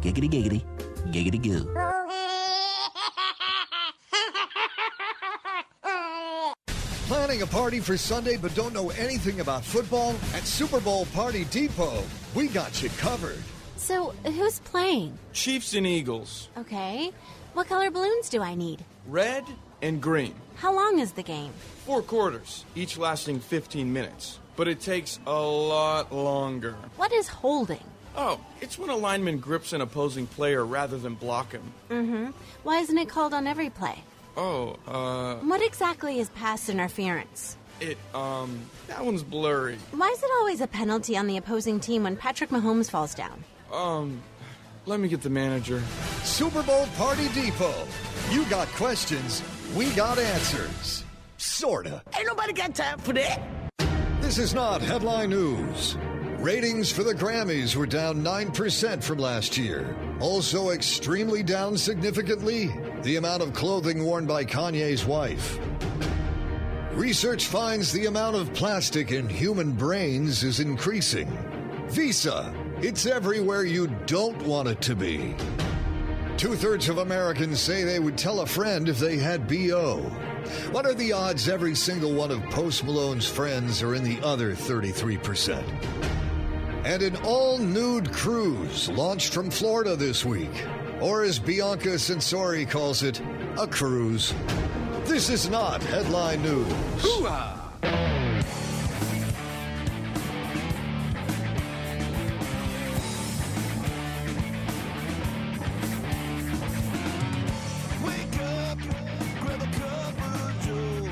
Giggity, giggity, giggity goo. Planning a party for Sunday but don't know anything about football? At Super Bowl Party Depot, we got you covered. So, who's playing? Chiefs and Eagles. Okay. What color balloons do I need? Red and green. How long is the game? 4 quarters, each lasting 15 minutes. But it takes a lot longer. What is holding? Oh, it's when a lineman grips an opposing player rather than block him. Mm-hmm. Why isn't it called on every play? What exactly is pass interference? That one's blurry. Why is it always a penalty on the opposing team when Patrick Mahomes falls down? Let me get the manager. Super Bowl Party Depot. You got questions, we got answers. Sorta. Ain't nobody got time for that. This is not headline news. Ratings for the Grammys were down 9% from last year. Also extremely down significantly, the amount of clothing worn by Kanye's wife. Research finds the amount of plastic in human brains is increasing. Visa, it's everywhere you don't want it to be. 2/3 of Americans say they would tell a friend if they had BO. What are the odds every single one of Post Malone's friends are in the other 33%? And an all-nude cruise launched from Florida this week. Or as Bianca Censori calls it, a cruise. This is not headline news. Hoo-ah! Wake up, grab a cup of joe.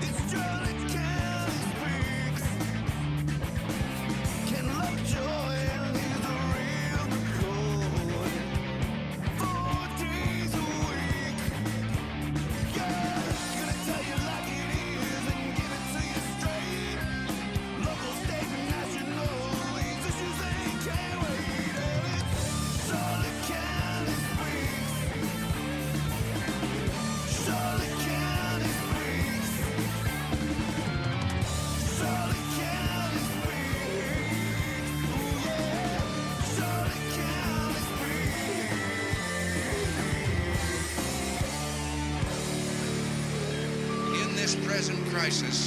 It's Charlie Ken Speaks. Ken Lovejoy, he's the real McCoy. 4 days a week. Yeah, gonna tell you like it is and give it to you straight. Local, state, and national, these issues they can't wait. And it's Charlie Ken Speaks. Charlie County Springs. Charlie County Springs. Ooh, yeah. Charlie County Springs. In this present crisis,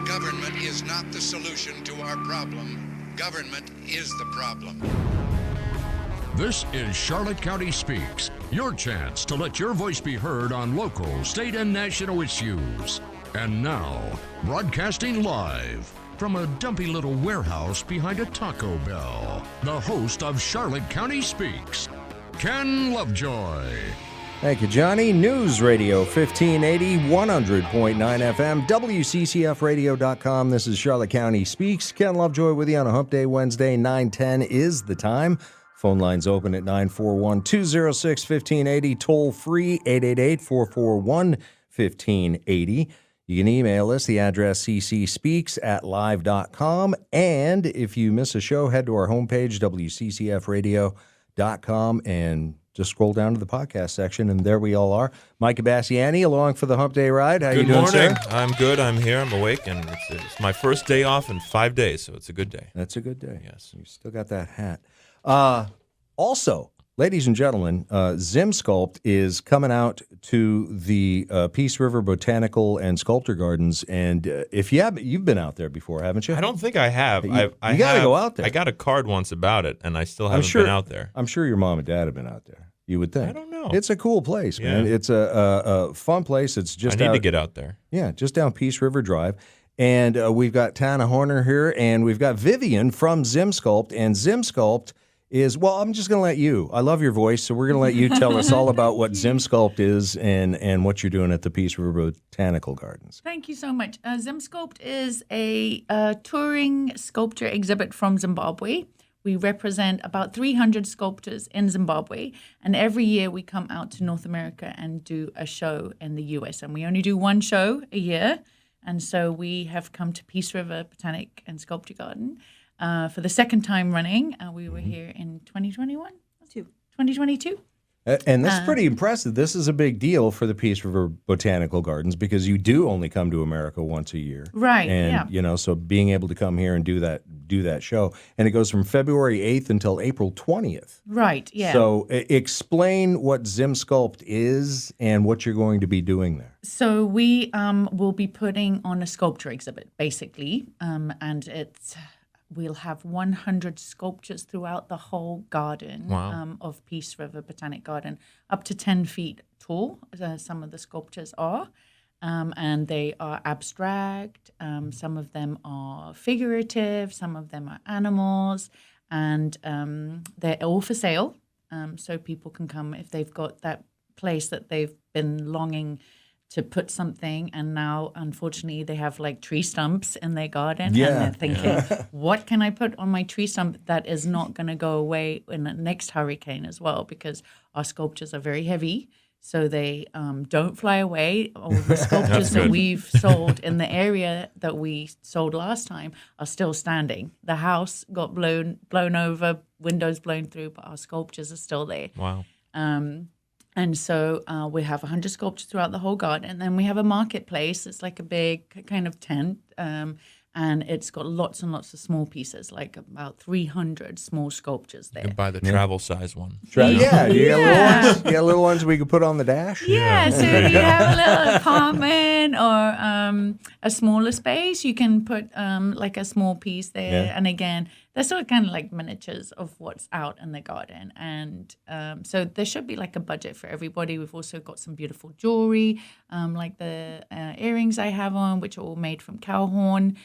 government is not the solution to our problem. Government is the problem. This is Charlotte County Speaks, your chance to let your voice be heard on local, state, and national issues. And now, broadcasting live from a dumpy little warehouse behind a Taco Bell, the host of Charlotte County Speaks, Ken Lovejoy. Thank you, Johnny. News Radio 1580, 100.9 FM, WCCFradio.com. This is Charlotte County Speaks. Ken Lovejoy with you on a Hump Day Wednesday. 9:10 is the time. Phone lines open at 941-206-1580. Toll free 888-441-1580. You can email us, the address ccspeaks@live.com. And if you miss a show, head to our homepage, WCCFradio.com, and just scroll down to the podcast section, and there we all are. Mike Imbasciani along for the Hump Day ride. How you doing, morning. sir? I'm good. I'm here. I'm awake, and it's my first day off in 5 days, so it's a good day. That's a good day. Yes. You still got that hat. Also, ladies and gentlemen, Zim Sculpt is coming out to the Peace River Botanical and Sculpture Gardens, and if you've been out there before, haven't you? I don't think I have. You got to go out there. I got a card once about it, and I still haven't been out there. I'm sure your mom and dad have been out there. You would think. I don't know. It's a cool place, man. Yeah. It's a fun place. It's just I need to get out there. Yeah, just down Peace River Drive. And we've got Tana Horner here, and we've got Vivian from Zim Sculpt. And Zim Sculpt is, well, I'm just going to let you. I love your voice, so we're going to let you tell us all about what Zim Sculpt is and what you're doing at the Peace River Botanical Gardens. Thank you so much. Zim Sculpt is a touring sculpture exhibit from Zimbabwe. We represent about 300 sculptors in Zimbabwe, and every year we come out to North America and do a show in the U.S., and we only do one show a year, and so we have come to Peace River Botanic and Sculpture Garden for the second time running. We were here in 2021? 2022. And this is pretty impressive. This is a big deal for the Peace River Botanical Gardens because you do only come to America once a year. Right, And, yeah. So being able to come here and do that show. And it goes from February 8th until April 20th. Right, yeah. So explain what ZimSculpt is and what you're going to be doing there. So we will be putting on a sculpture exhibit, basically, and we'll have 100 sculptures throughout the whole garden of Peace River Botanic Garden, up to 10 feet tall. Some of the sculptures are, and they are abstract. Some of them are figurative. Some of them are animals, and they're all for sale. So people can come if they've got that place that they've been longing to put something, and now unfortunately they have like tree stumps in their garden, and they're thinking, what can I put on my tree stump that is not going to go away in the next hurricane as well? Because our sculptures are very heavy, so they don't fly away. All the sculptures that we've sold in the area that we sold last time are still standing. The house got blown over, windows blown through, but our sculptures are still there. Wow. And so we have 100 sculptures throughout the whole garden. And then we have a marketplace. It's like a big kind of tent. And it's got lots and lots of small pieces, like about 300 small sculptures there. You can buy the travel size one. You got little ones we could put on the dash? Yeah, so if you have a little apartment or a smaller space, you can put like a small piece there. Yeah. And again, they're sort of kind of like miniatures of what's out in the garden. And so there should be like a budget for everybody. We've also got some beautiful jewelry, like the earrings I have on, which are all made from cow horn.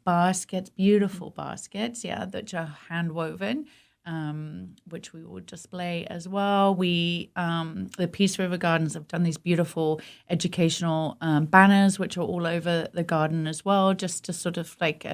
Baskets, beautiful baskets, that are hand woven, which we will display as well. We, the Peace River Gardens have done these beautiful educational banners, which are all over the garden as well, just to sort of like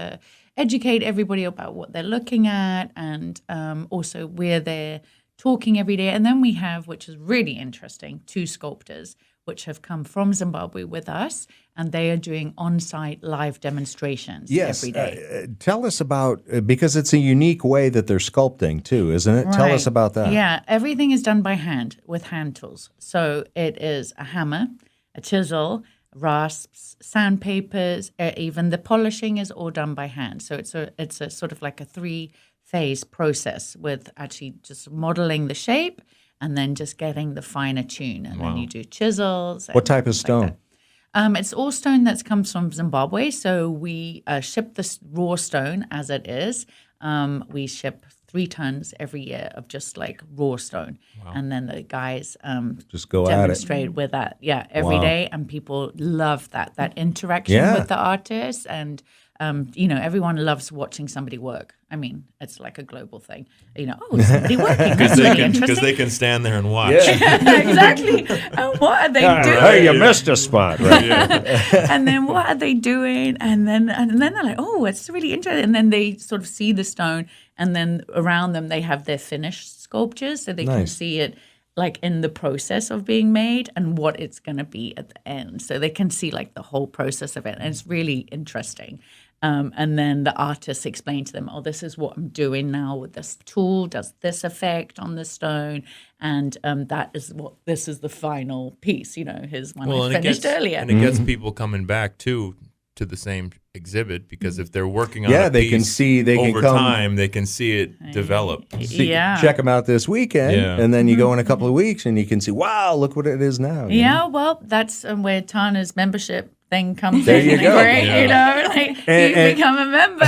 educate everybody about what they're looking at, and also where they're talking every day. And then we have, which is really interesting, 2 sculptors which have come from Zimbabwe with us, and they are doing on-site live demonstrations every day. Tell us about, because it's a unique way that they're sculpting too, isn't it? Right. Tell us about that. Yeah, everything is done by hand with hand tools. So it is a hammer, a chisel, rasps, sandpapers, even the polishing is all done by hand. So it's a sort of like a 3-phase process with actually just modeling the shape and then just getting the finer tune. And then you do chisels. What type of stone? It's all stone that comes from Zimbabwe. So we ship this raw stone as it is. We ship 3 tons every year of just like raw stone. Wow. And then the guys just go demonstrate with that every day. And people love that interaction with the artists. And everyone loves watching somebody work. I mean, it's like a global thing. Somebody working. That's really interesting. Because they can stand there and watch. Yeah, exactly. And what are they doing? Hey, you missed a spot. Right? And then what are they doing? And then they're like, oh, it's really interesting. And then they sort of see the stone, and then around them they have their finished sculptures, so they can see it like in the process of being made and what it's going to be at the end. So they can see like the whole process of it. And it's really interesting. And then the artists explain to them, this is what I'm doing now with this tool, does this effect on the stone. And this is the final piece, his one I finished earlier. And it gets people coming back too to the same exhibit, because if they're working on a they piece can see, they over can come, time, they can see it develop. Check them out this weekend, and then you go in a couple of weeks and you can see, wow, look what it is now. Well, that's where Tana's membership thing comes there in. You go. Great, you become a member.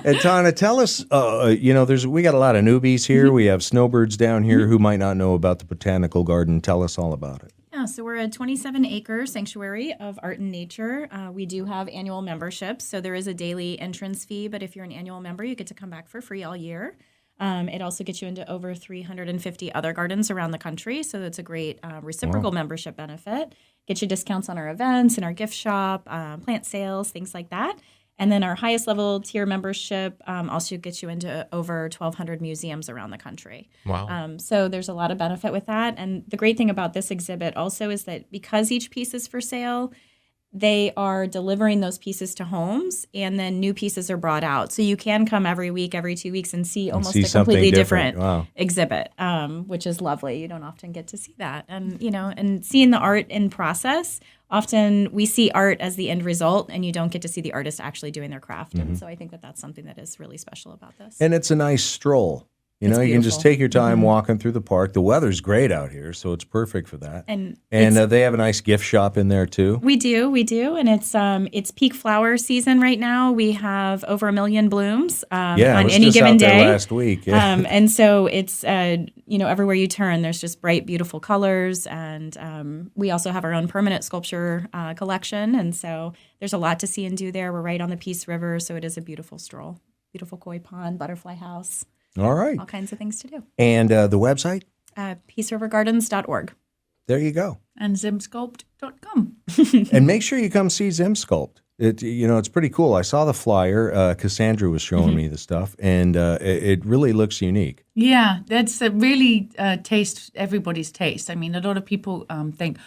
And Tana, tell us, we got a lot of newbies here. We have snowbirds down here who might not know about the botanical garden. Tell us all about it. Yeah, so we're a 27-acre sanctuary of art and nature. We do have annual memberships, so there is a daily entrance fee, but if you're an annual member, you get to come back for free all year. It also gets you into over 350 other gardens around the country, so it's a great reciprocal membership benefit. Gets you discounts on our events and our gift shop, plant sales, things like that. And then our highest level tier membership also gets you into over 1,200 museums around the country. Wow. So there's a lot of benefit with that. And the great thing about this exhibit also is that because each piece is for sale, they are delivering those pieces to homes, and then new pieces are brought out. So you can come every week, every 2 weeks, and see almost see a completely something different. Wow. exhibit, which is lovely. You don't often get to see that. And, and seeing the art in process, often we see art as the end result, and you don't get to see the artist actually doing their craft. And so I think that that's something that is really special about this. And it's a nice stroll. You It's know, you can just beautiful. take your time walking through the park. The weather's great out here, so it's perfect for that. And they have a nice gift shop in there too. We do, and it's peak flower season right now. We have over 1 million blooms on I was any just given out there day. last week. Yeah. And so it's everywhere you turn, there's just bright, beautiful colors, and we also have our own permanent sculpture collection, and so there's a lot to see and do there. We're right on the Peace River, so it is a beautiful stroll. Beautiful koi pond, butterfly house. All right. All kinds of things to do. And the website? PeaceRiverGardens.org. There you go. And zimsculpt.com. And make sure you come see Zimsculpt. It's pretty cool. I saw the flyer. Cassandra was showing me the stuff, and it really looks unique. Yeah, that's really everybody's taste. I mean, a lot of people think,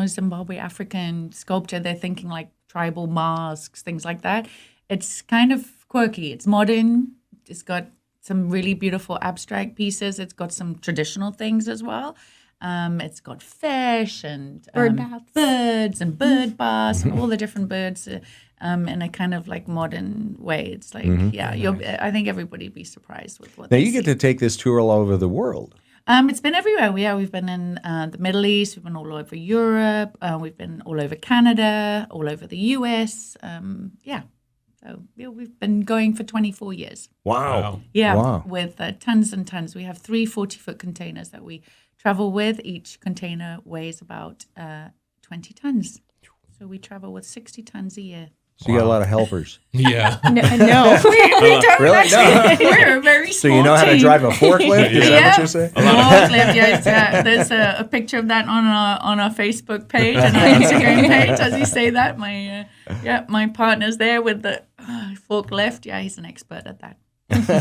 Zimbabwe African sculpture, they're thinking like tribal masks, things like that. It's kind of quirky. It's modern. It's got some really beautiful abstract pieces. It's got some traditional things as well. It's got fish and Bird baths. birds and bird baths and all the different birds in a kind of like modern way. It's like, I think everybody would be surprised with what Now, they you get see. to take this tour all over the world. It's been everywhere. We've been in the Middle East. We've been all over Europe. We've been all over Canada, all over the US. So we've been going for 24 years. Wow. Yeah, Wow. with tons and tons. We have 3 40-foot containers that we travel with. Each container weighs about 20 tons. So we travel with 60 tons a year. So you got a lot of helpers. Yeah. No. We don't Really? actually. We're a very So small you know how to team. drive a forklift? Is that what you're saying? Forklift, yes. There's a picture of that on our Facebook page and our Instagram page. As you say that, my partner's there with the forklift. Yeah, he's an expert at that.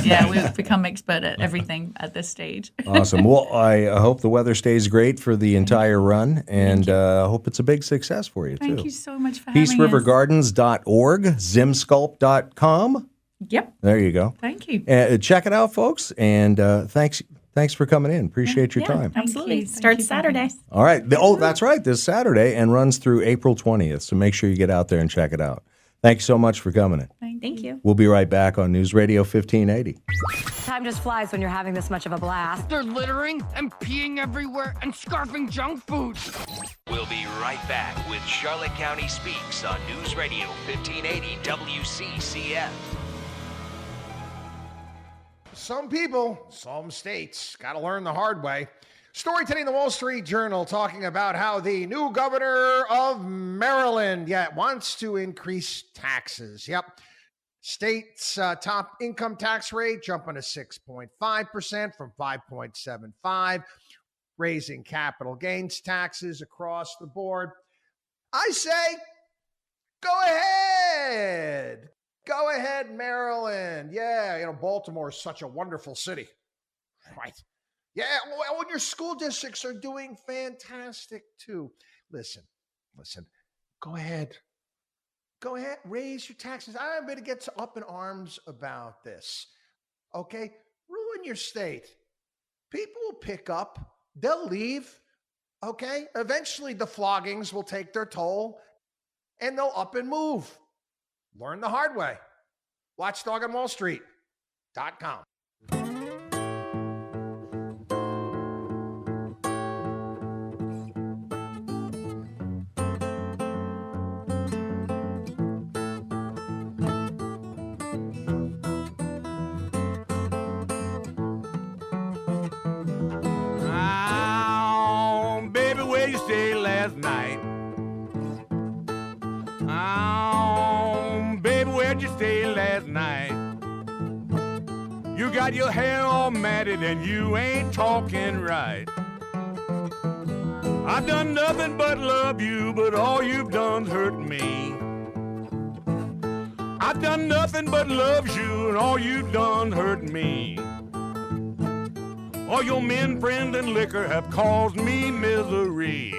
Yeah, we've become expert at everything at this stage. Awesome. Well, I hope the weather stays great for the entire run, and I hope it's a big success for you, too. Thank you so much for having us. PeaceRiverGardens.org, Zimsculpt.com. Yep. There you go. Thank you. Check it out, folks, and thanks for coming in. Appreciate your time. Absolutely. Thank Starts you for having Saturday. us. All right. That's right. This Saturday, and runs through April 20th, so make sure you get out there and check it out. Thank you so much for coming in. Thank you. We'll be right back on News Radio 1580. Time just flies when you're having this much of a blast. They're littering and peeing everywhere and scarfing junk food. We'll be right back with Charlotte County Speaks on News Radio 1580 WCCF. Some people, some states, got to learn the hard way. Story today in the Wall Street Journal talking about how the new governor of Maryland wants to increase taxes. Yep. State's top income tax rate jumping to 6.5% from 5.75%, raising capital gains taxes across the board. I say, go ahead. Go ahead, Maryland. Yeah, Baltimore is such a wonderful city. Right. Yeah, well, your school districts are doing fantastic too. Listen, go ahead. Go ahead, raise your taxes. I'm going to get up in arms about this. Okay? Ruin your state. People will pick up. They'll leave. Okay? Eventually the floggings will take their toll and they'll up and move. Learn the hard way. WatchDogOnWallStreet.com. Baby, where you stay last night? Baby, where'd you stay last night? You got your hair all matted and you ain't talking right. I've done nothing but love you, but all you've done's hurt me. I've done nothing but love you, and all you've done hurt me. All your men, friends, and liquor have caused me misery.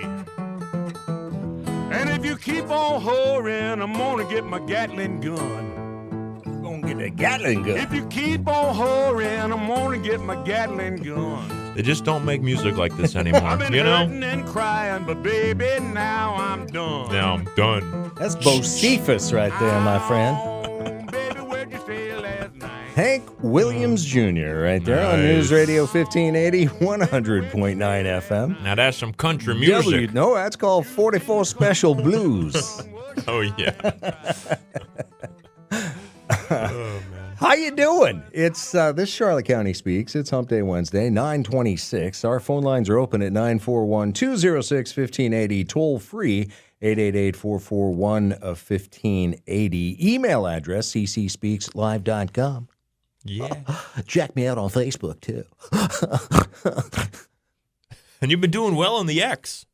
And if you keep on whoring, I'm gonna get my Gatling gun. Gonna get a Gatling gun. If you keep on whoring, I'm gonna get my Gatling gun. They just don't make music like this anymore, I've been you know? hurting and crying, but baby, now I'm done. Now I'm done. That's Bocephus right there, my friend. Baby, where'd you stay last night? Hank Williams Jr. right there on News Radio 1580, 100.9 FM. Now that's some country music. No, that's called 44 Special Blues. Oh, yeah. Oh, man. How you doing? It's this Charlotte County Speaks. It's Hump Day Wednesday, 9:26. Our phone lines are open at 941-206-1580. Toll free, 888-441-1580. Email address, ccspeakslive.com. Yeah. Check me out on Facebook, too. And you've been doing well on the X.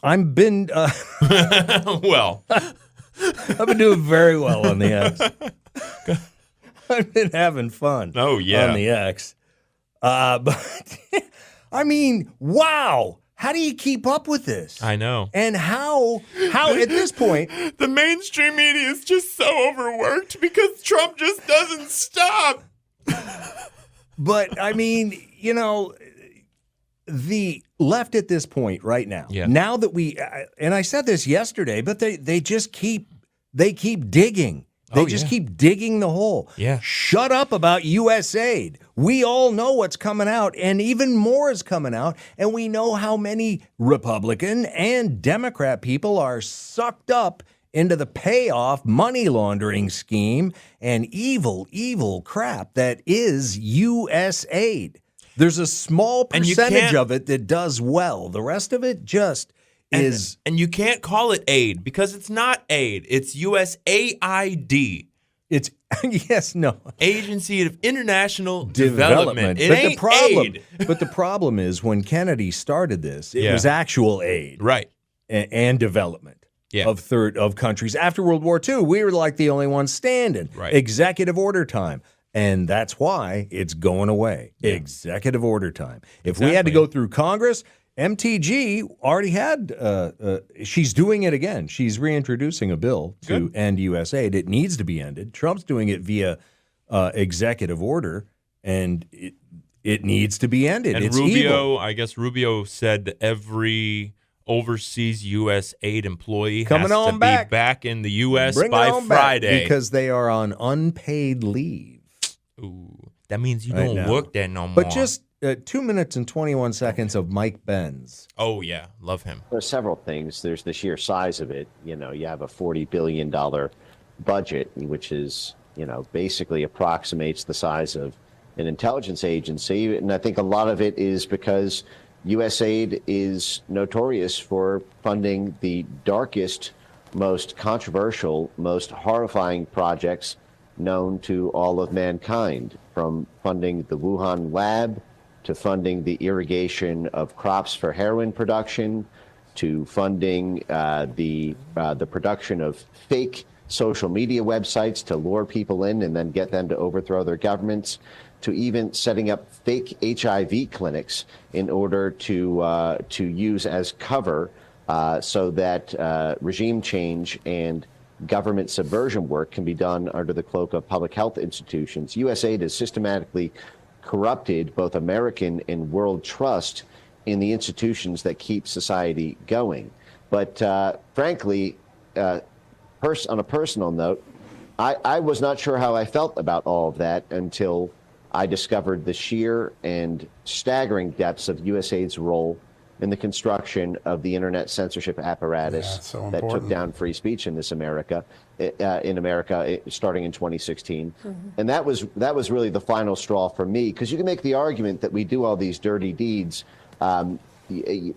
I've been... well. I've been doing very well on the X. I've been having fun. Oh, yeah. On the X. But, I mean, wow. How do you keep up with this? I know. And how at this point... The mainstream media is just so overworked because Trump just doesn't stop. But, I mean, you know, the left at this point right now, now that we... and I said this yesterday, but they just keep digging. They keep digging the hole. Yeah. Shut up about USAID. We all know what's coming out, and even more is coming out, and we know how many Republican and Democrat people are sucked up into the payoff money laundering scheme and evil, evil crap that is USAID. There's a small percentage of it that does well. The rest of it just... And you can't call it aid because it's not aid. It's USAID. It's Agency of International Development. It but ain't the problem, aid. But the problem is when Kennedy started this, it was actual aid, right, and development of countries. After World War II, we were like the only ones standing. Right. Executive order time. And that's why it's going away. Yeah. Executive order time. If we had to go through Congress, MTG already had, she's doing it again. She's reintroducing a bill to end USAID. It needs to be ended. Trump's doing it via executive order, and it needs to be ended. And it's Rubio, evil. I guess Rubio said that every overseas USAID employee Coming has on to back. be back in the U.S. Bring by it on Friday. back because they are on unpaid leave. Ooh, that means you Right don't now. work there no more. But just 2 minutes and 21 seconds of Mike Benz. Oh, yeah. Love him. There's several things. There's the sheer size of it. You know, you have a $40 billion budget, which is, you know, basically approximates the size of an intelligence agency. And I think a lot of it is because USAID is notorious for funding the darkest, most controversial, most horrifying projects known to all of mankind, from funding the Wuhan lab to funding the irrigation of crops for heroin production, to funding the production of fake social media websites to lure people in and then get them to overthrow their governments, to even setting up fake HIV clinics in order to use as cover so that regime change and government subversion work can be done under the cloak of public health institutions. USAID has systematically corrupted both American and world trust in the institutions that keep society going. But frankly, on a personal note, I was not sure how I felt about all of that until I discovered the sheer and staggering depths of USAID's role in the construction of the internet censorship apparatus that took down free speech in America starting in 2016. And that was really the final straw for me, because you can make the argument that we do all these dirty deeds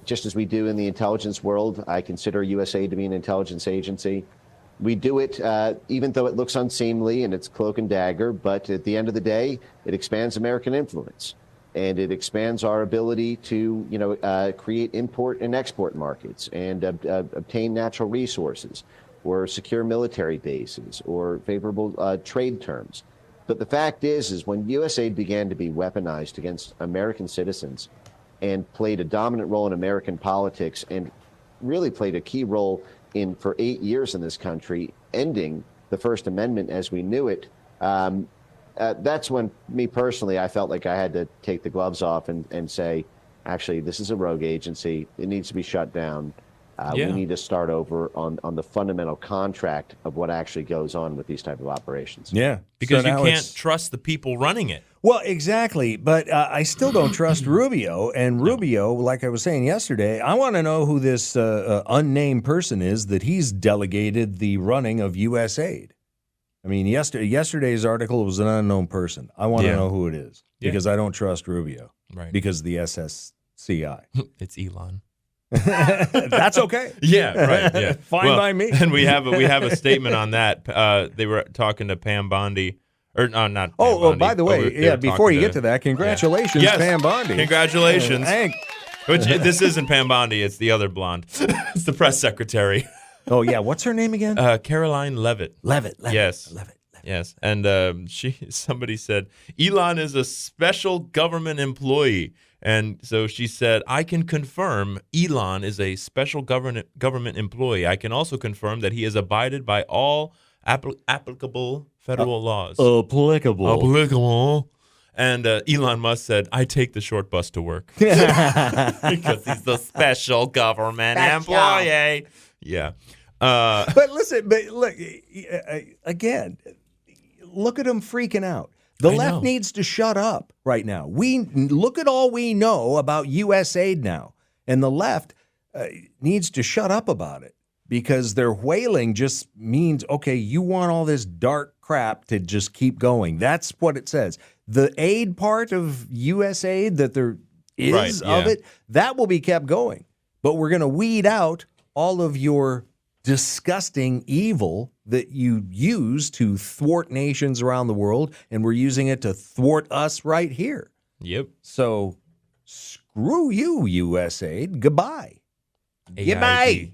just as we do in the intelligence world. I consider USAID to be an intelligence agency. We do it even though it looks unseemly and it's cloak and dagger, but at the end of the day, it expands American influence. And it expands our ability to, create import and export markets and obtain natural resources or secure military bases or favorable trade terms. But the fact is when USAID began to be weaponized against American citizens and played a dominant role in American politics and really played a key role for 8 years in this country, ending the First Amendment as we knew it. That's when, me personally, I felt like I had to take the gloves off and say, actually, this is a rogue agency. It needs to be shut down. We need to start over on the fundamental contract of what actually goes on with these type of operations. Yeah. Because you can't trust the people running it. Well, exactly. But I still don't trust Rubio. And Rubio, like I was saying yesterday, I want to know who this unnamed person is that he's delegated the running of USAID. I mean, yesterday's article was an unknown person. I want to know who it is because I don't trust Rubio. Right. Because of the SSCI. It's Elon. That's okay. Yeah, right. Yeah, fine by me. And we have a statement on that. They were talking to Pam Bondi, or not. Pam Bondi, by the way, before you get to that, congratulations, Pam Bondi. Congratulations. Which this isn't Pam Bondi; it's the other blonde. It's the press secretary. Oh yeah, what's her name again? Caroline Levitt. Levitt. Yes. Levitt. Yes, and somebody said Elon is a special government employee. And so she said, I can confirm Elon is a special government employee. I can also confirm that he has abided by all applicable federal laws. Applicable. And Elon Musk said, I take the short bus to work. Because he's the special government employee. Yeah. But listen, look, again, look at him freaking out. The left needs to shut up right now. We look at all we know about USAID now, and the left needs to shut up about it because their wailing just means, okay, you want all this dark crap to just keep going. That's what it says. The aid part of USAID that there is of it, that will be kept going. But we're going to weed out all of your disgusting evil that you use to thwart nations around the world, and we're using it to thwart us right here. Yep. So screw you, USAID. Goodbye. AID. Goodbye.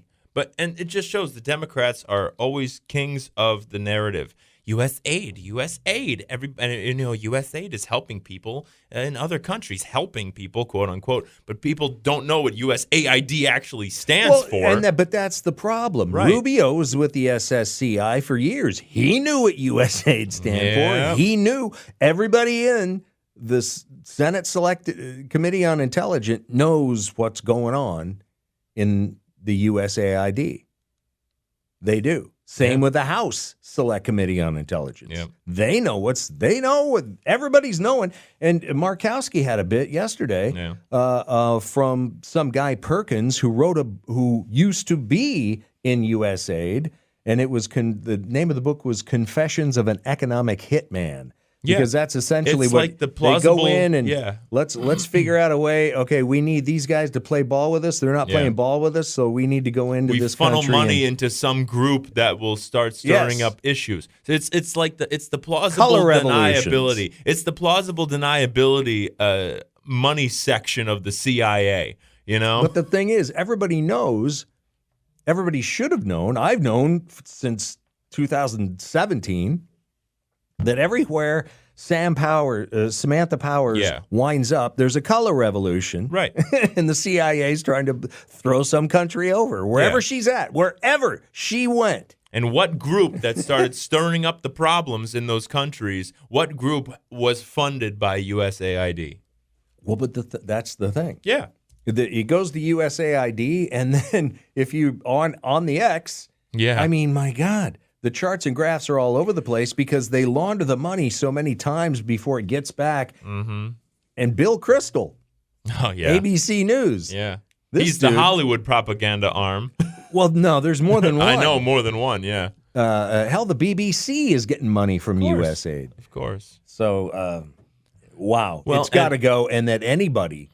And it just shows the Democrats are always kings of the narrative. USAID. USAID is helping people in other countries, helping people, quote unquote. But people don't know what USAID actually stands for. But that's the problem. Right. Rubio was with the SSCI for years. He knew what USAID stand for. He knew everybody in the Senate Select Committee on Intelligence knows what's going on in the USAID. They do. Same with the House Select Committee on Intelligence. Yep. They know what everybody's knowing. And Markowski had a bit yesterday from some guy Perkins who used to be in USAID, and it was the name of the book was Confessions of an Economic Hitman. Because that's essentially it's what like the plausible, they go in and let's figure out a way. Okay, we need these guys to play ball with us. They're not playing ball with us, so we need to go into this country. We funnel money into some group that will start stirring up issues. It's the plausible deniability. It's the plausible deniability money section of the CIA. You know. But the thing is, everybody knows. Everybody should have known. I've known since 2017. That everywhere Samantha Powers winds up, there's a color revolution. Right. And the CIA is trying to throw some country over, wherever she's at, wherever she went. And what group that started stirring up the problems in those countries, what group was funded by USAID? Well, but that's the thing. Yeah. It goes to USAID, and then if you on the X, I mean, my God. The charts and graphs are all over the place because they launder the money so many times before it gets back. Mm-hmm. And Bill Kristol, ABC News. Yeah. He's the Hollywood propaganda arm. Well, no, there's more than one. I know, more than one, yeah. Hell, the BBC is getting money from USAID. Of course. So, wow. Well, it's got to go. And that anybody,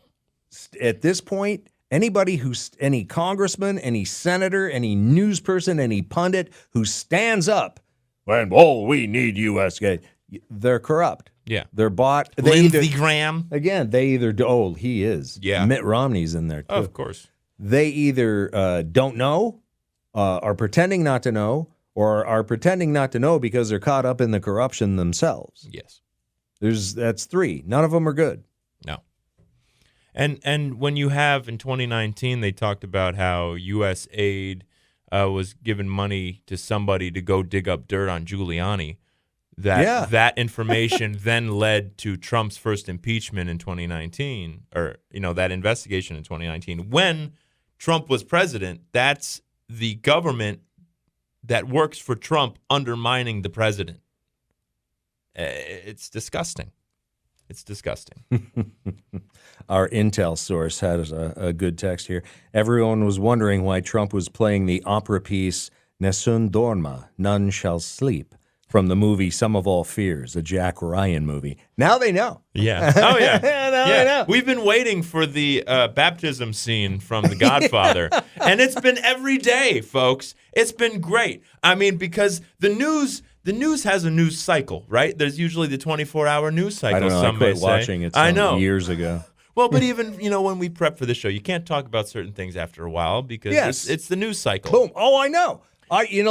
at this point, any congressman, any senator, any news person, any pundit who stands up and, we need USAID, they're corrupt. Yeah. They're bought. Lindsey Graham. Again, they either, he is. Yeah. Mitt Romney's in there, too. Of course. They either don't know, are pretending not to know, or are pretending not to know because they're caught up in the corruption themselves. Yes. That's three. None of them are good. No. And when you have, in 2019, they talked about how USAID was giving money to somebody to go dig up dirt on Giuliani. That information then led to Trump's first impeachment in 2019, or that investigation in 2019. When Trump was president, that's the government that works for Trump undermining the president. It's disgusting. It's disgusting. Our intel source has a good text here. Everyone was wondering why Trump was playing the opera piece Nessun Dorma, None Shall Sleep, from the movie Sum of All Fears, a Jack Ryan movie. Now they know. Yeah. Oh, yeah. Now they know. We've been waiting for the baptism scene from The Godfather, and it's been every day, folks. It's been great. I mean, because the news has a news cycle, right? There's usually the 24-hour news cycle. I don't know. Some I quit may say. watching it I know. years ago. Well, but even when we prep for the show, you can't talk about certain things after a while because it's the news cycle. Boom. Oh, I know. I used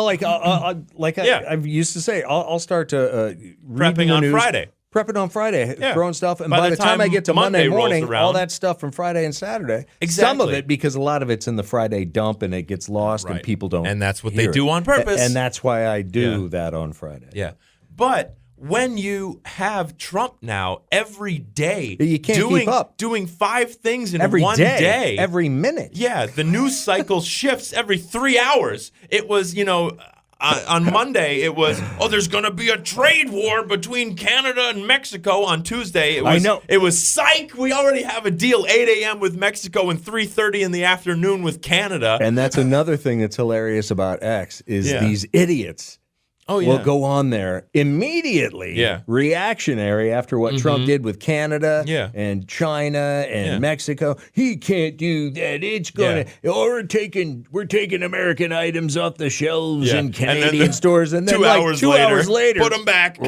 to say, I'll start to prepping on Friday. Prepping on Friday, throwing stuff. And by the time I get to Monday morning, all that stuff from Friday and Saturday. Exactly. Some of it, because a lot of it's in the Friday dump and it gets lost and people don't. And that's what they do on purpose. And that's why I do that on Friday. Yeah. But when you have Trump now every day you can't keep up. Doing 5 things in every one day. Every minute. Yeah, the news cycle shifts every 3 hours. It was, on Monday, it was, there's going to be a trade war between Canada and Mexico. On Tuesday, it was psych. We already have a deal, 8 a.m. with Mexico and 3:30 in the afternoon with Canada. And that's another thing that's hilarious about X is these idiots will go on there immediately reactionary after what Trump did with Canada and China and Mexico. He can't do that. It's gonna we're taking American items off the shelves in Canadian stores, and then 2 hours later put them back.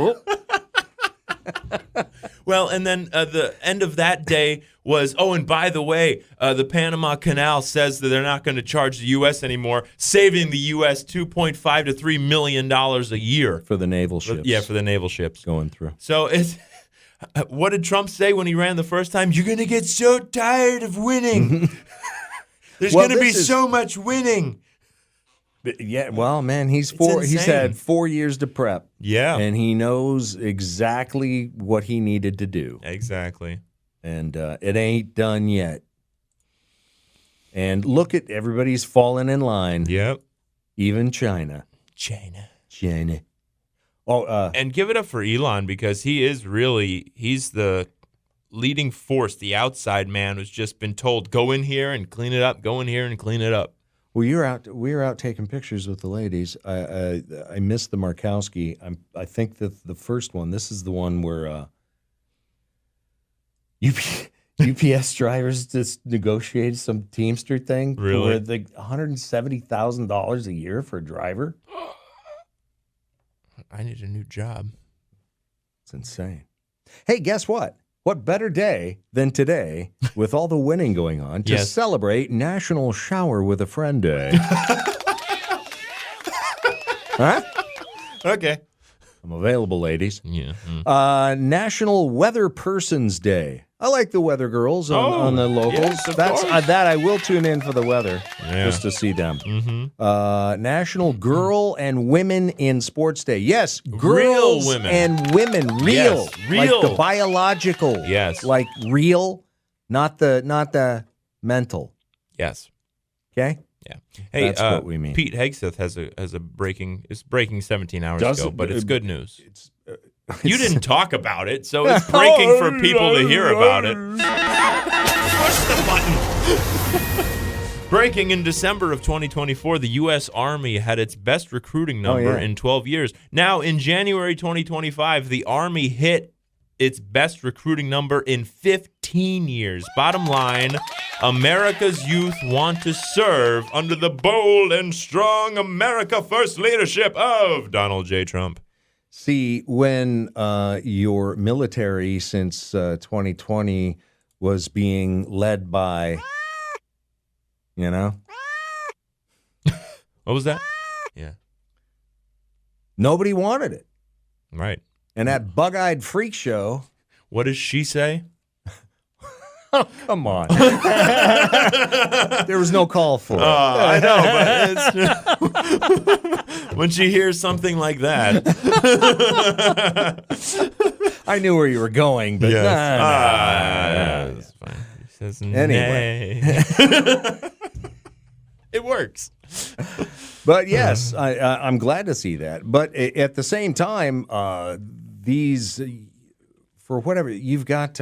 Well, and then the end of that day was, and by the way, the Panama Canal says that they're not going to charge the U.S. anymore, saving the U.S. $2.5 to $3 million a year. For the naval ships. Yeah, for the naval ships. Going through. So what did Trump say when he ran the first time? You're going to get so tired of winning. There's going to be so much winning. Yeah, well, man, he's had 4 years to prep. Yeah. And he knows exactly what he needed to do. Exactly. And it ain't done yet. And look at everybody's falling in line. Yep. Even China. Oh, and give it up for Elon, because he's the leading force, the outside man who's just been told, go in here and clean it up, go in here and clean it up. Well, we were out taking pictures with the ladies. I missed the Markowski. I think that the first one. This is the one where UPS drivers just negotiated some Teamster thing. Really? For $170,000 a year for a driver. I need a new job. It's insane. Hey, guess what? What better day than today, with all the winning going on, to celebrate National Shower with a Friend Day? Huh? Okay. I'm available, ladies. Yeah. National Weather Persons Day. I like the weather girls on the locals. Yes, of That's course. that I will tune in for the weather just to see them. Mm-hmm. National Girl and Women in Sports Day. Yes, Real girls women. and women. Real, Yes, real. like the biological. Yes. like real, not the mental. Yes. Okay. Yeah. Hey, That's what we mean. Pete Hegseth has a breaking. It's breaking 17 hours ago, but it's good news. You didn't talk about it, so it's breaking for people to hear about it. Push the button. Breaking in December of 2024, the U.S. Army had its best recruiting number in 12 years. Now, in January 2025, the Army hit its best recruiting number in 15 years. Bottom line, America's youth want to serve under the bold and strong America First leadership of Donald J. Trump. See, when your military since 2020 was being led by, What was that? Yeah. Nobody wanted it. Right. And that bug-eyed freak show. What does she say? Come on. There was no call for it. I know, but when she hears something like that. I knew where you were going, but It's fine. He says, Anyway. It works. But yes, I'm glad to see that. But at the same time, these, for whatever, you've got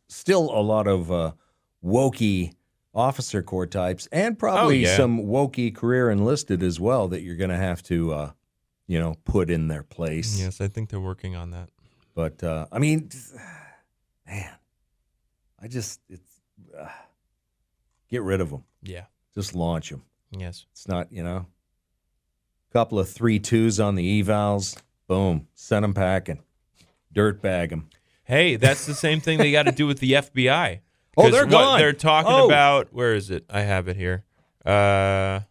still a lot of wokey officer corps types and probably some wokey career enlisted as well that you're going to have to, put in their place. Yes, I think they're working on that. But, I mean, man, get rid of them. Yeah. Just launch them. Yes. It's not, a couple of 3-2s on the evals. Boom. Send them packing. Dirtbag them. Hey, that's the same thing they got to do with the FBI. Oh, they're gone. They're talking about, where is it? I have it here. A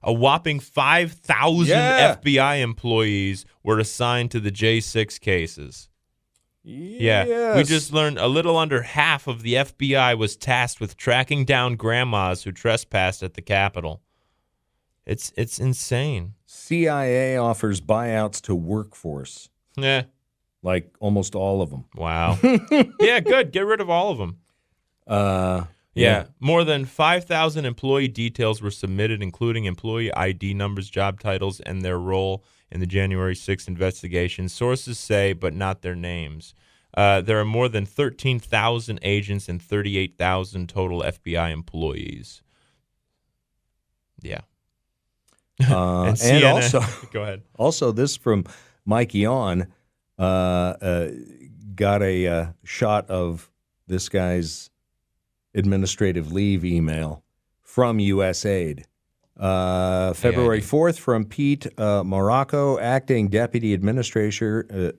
whopping 5,000 FBI employees were assigned to the J6 cases. Yeah, we just learned a little under half of the FBI was tasked with tracking down grandmas who trespassed at the Capitol. It's insane. CIA offers buyouts to workforce. Yeah. Like almost all of them. Wow. Yeah, good. Get rid of all of them. Yeah. More than 5,000 employee details were submitted, including employee ID numbers, job titles, and their role in the January 6th investigation. Sources say, but not their names. There are more than 13,000 agents and 38,000 total FBI employees. Yeah. And also, go ahead. Also, this from Mikey on got a shot of this guy's administrative leave email from USAID. February 4th from Pete Morocco, Acting Deputy Administrator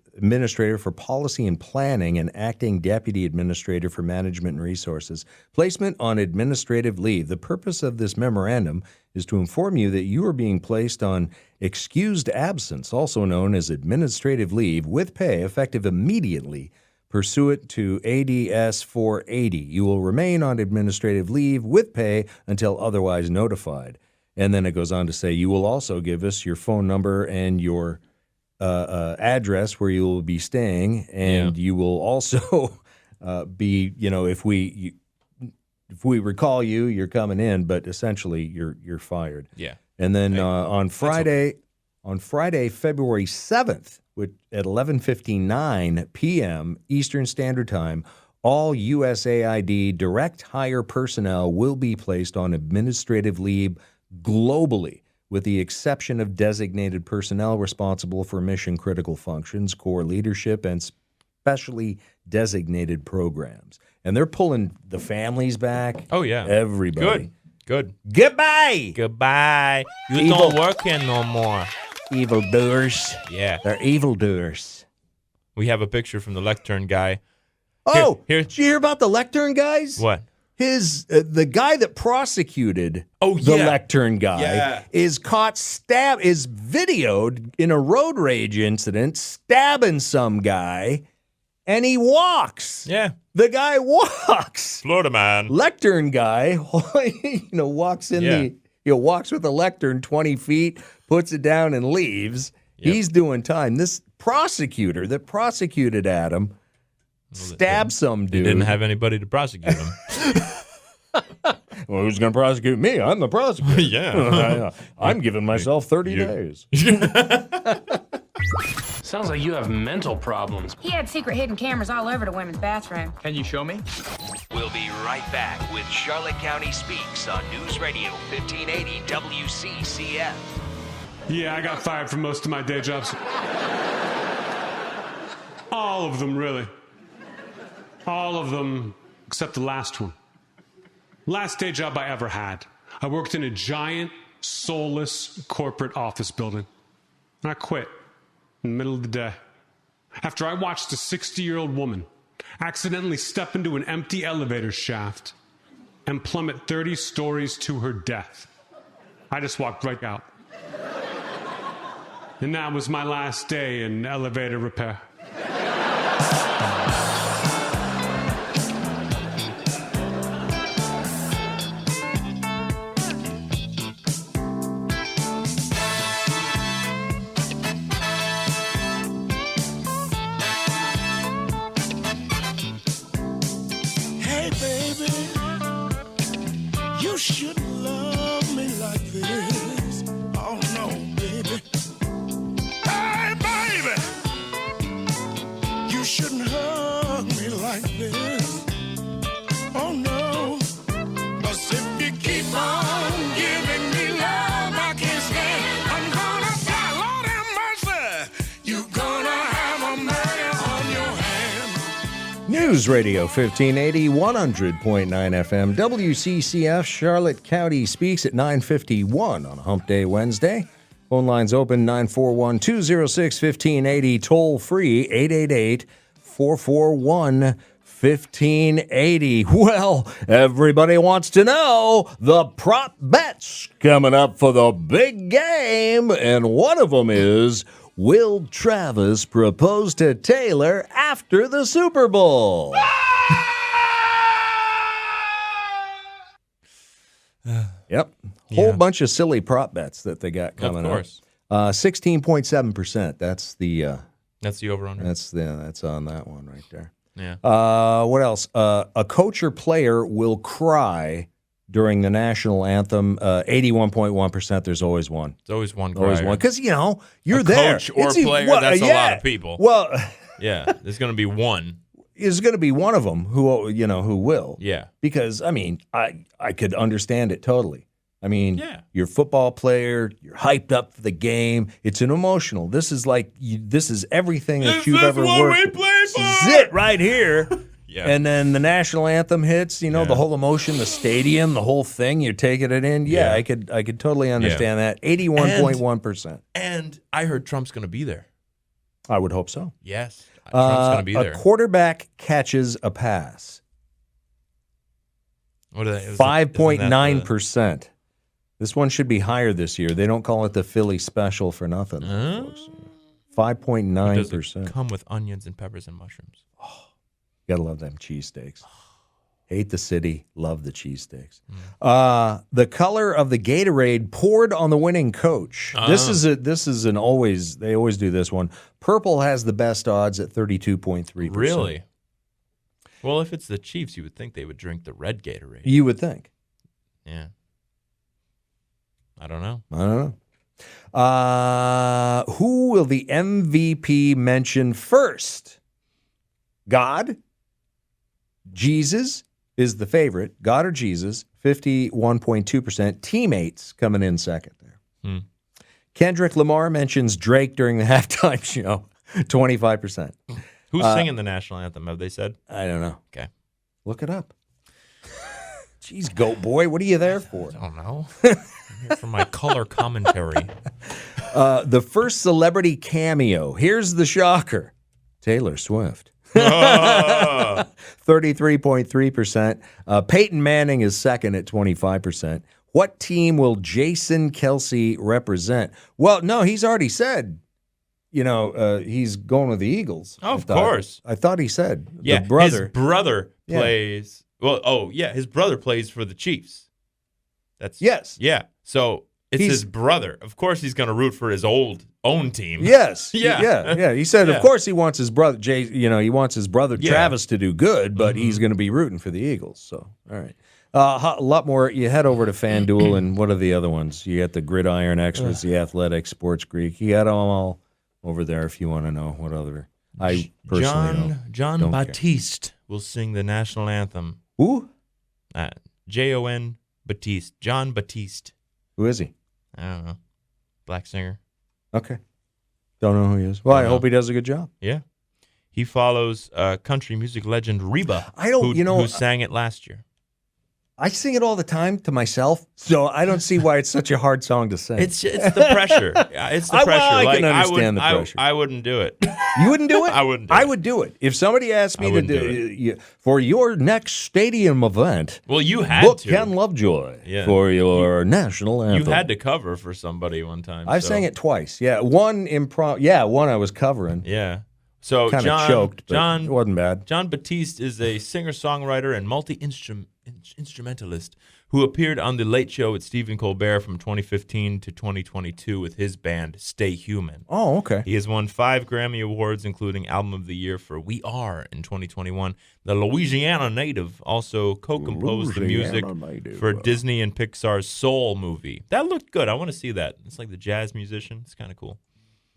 for Policy and Planning and Acting Deputy Administrator for Management and Resources. Placement on administrative leave. The purpose of this memorandum is to inform you that you are being placed on excused absence, also known as administrative leave, with pay effective immediately pursuant to ADS 480. You will remain on administrative leave with pay until otherwise notified. And then it goes on to say, you will also give us your phone number and your address where you will be staying. And you will also be, if we recall you, you're coming in, but essentially you're fired. Yeah. And then on Friday, February 7th, at 11:59 p.m. Eastern Standard Time, all USAID direct hire personnel will be placed on administrative leave globally, with the exception of designated personnel responsible for mission-critical functions, core leadership, and specially designated programs. And they're pulling the families back. Oh, yeah. Everybody. Good. Goodbye. Goodbye. You Evil. don't work here no more. Evildoers. Yeah. They're evildoers. We have a picture from the lectern guy. Oh, Here. did you hear about the lectern guys? What? The guy that prosecuted the lectern guy is videoed in a road rage incident stabbing some guy, and he walks. Yeah. The guy walks. Florida man. Lectern guy, walks walks with a lectern 20 feet, puts it down and leaves. Yep. He's doing time. This prosecutor that prosecuted Adam stabbed some dude. He didn't have anybody to prosecute him. Well, who's going to prosecute me? I'm the prosecutor. Yeah. I'm giving myself 30 days. Sounds like you have mental problems. He had secret hidden cameras all over the women's bathroom. Can you show me? We'll be right back with Charlotte County Speaks on News Radio 1580 WCCF. Yeah, I got fired from most of my day jobs. All of them, really. All of them, except the last one. Last day job I ever had. I worked in a giant, soulless corporate office building. And I quit in the middle of the day after I watched a 60-year-old woman accidentally step into an empty elevator shaft and plummet 30 stories to her death. I just walked right out. And that was my last day in elevator repair. Hey, baby, you shouldn't love me like this. Oh, no, baby. Hey, baby, you shouldn't hug me like this. Oh, no. 'Cause if you keep on giving me love, I can't stand. I'm gonna die, Lord have mercy. You're gonna have a murder on your hand. News Radio 1580, 100.9 FM, WCCF, Charlotte County Speaks at 9:51 on a Hump Day Wednesday. Phone lines open 941-206-1580, toll free 888-441-1580. Well, everybody wants to know the prop bets coming up for the big game, and one of them is, will Travis propose to Taylor after the Super Bowl? Yep. Whole bunch of silly prop bets that they got coming Of course. up. 16.7%. That's the over-under. That's on that one right there. Yeah. What else? A coach or player will cry during the national anthem. 81.1%. There's always one. It's always one Always crier. one. Because, you're a there. coach or It's a even- player, well, that's a yeah. lot of people. Well, Yeah, there's going to be one. is going to be one of them who will. Yeah. Because, I could understand it totally. Yeah. You're a football player. You're hyped up for the game. It's an emotional. This is this is everything that you've ever worked. This is it right here. Yeah. And then the national anthem hits. The whole emotion, the stadium, the whole thing. You're taking it in. Yeah, I could totally understand that. 81.1%. And I heard Trump's going to be there. I would hope so. Yes. Trump's going to be there. A quarterback catches a pass. What are they? 5.9%. This one should be higher this year. They don't call it the Philly special for nothing. Folks. 5.9%. Come with onions and peppers and mushrooms. Gotta love them cheesesteaks. Hate the city, love the cheesesteaks. The color of the Gatorade poured on the winning coach. This is they always do this one. Purple has the best odds at 32.3%. Really? Well, if it's the Chiefs, you would think they would drink the red Gatorade. You would think. Yeah. I don't know. Who will the MVP mention first? God? Jesus is the favorite. God or Jesus, 51.2%. Teammates coming in second there. Kendrick Lamar mentions Drake during the halftime show, 25%. Who's singing the national anthem, have they said? I don't know. Okay. Look it up. Jeez, Goat Boy, what are you there for? I don't know. I'm here for my color commentary. The first celebrity cameo. Here's the shocker. Taylor Swift. 33.3%. Peyton Manning is second at 25%. What team will Jason Kelsey represent? Well, no, he's already said, he's going with the Eagles. Oh, of course. I thought he said. Yeah, the brother. his brother plays. Well, his brother plays for the Chiefs. Yes. Yeah. So it's his brother. Of course, he's going to root for his own team. Yes. Yeah. He said, of course, he wants his brother, he wants his brother Travis to do good, but he's going to be rooting for the Eagles. So, all right. A lot more. You head over to FanDuel, and what are the other ones? You got the Gridiron Extras, the Athletic, Sports Greek. You got them all over there if you want to know what other. I personally John don't Baptiste will sing the national anthem. Who? Jon Batiste. John Batiste. Who is he? I don't know. Black singer. Okay. Don't know who he is. Well, I hope he does a good job. Yeah. He follows country music legend Reba, who sang it last year. I sing it all the time to myself, so I don't see why it's such a hard song to sing. It's the pressure. It's the pressure. I can understand the pressure. I wouldn't do it. You wouldn't do it? I wouldn't. I would do it if somebody asked me to do it for your next stadium event. Well, you had book to. Ken Lovejoy for your national anthem. You had to cover for somebody one time. I sang it twice. Yeah, one improv. Yeah, one I was covering. Yeah. So kind of choked, but it wasn't bad. John Batiste is a singer-songwriter and multi-instrumentalist who appeared on The Late Show with Stephen Colbert from 2015 to 2022 with his band Stay Human. Oh, okay. He has won 5 Grammy Awards, including Album of the Year for We Are in 2021. The Louisiana native also co-composed the music for Disney and Pixar's Soul movie. That looked good. I want to see that. It's like the jazz musician. It's kind of cool.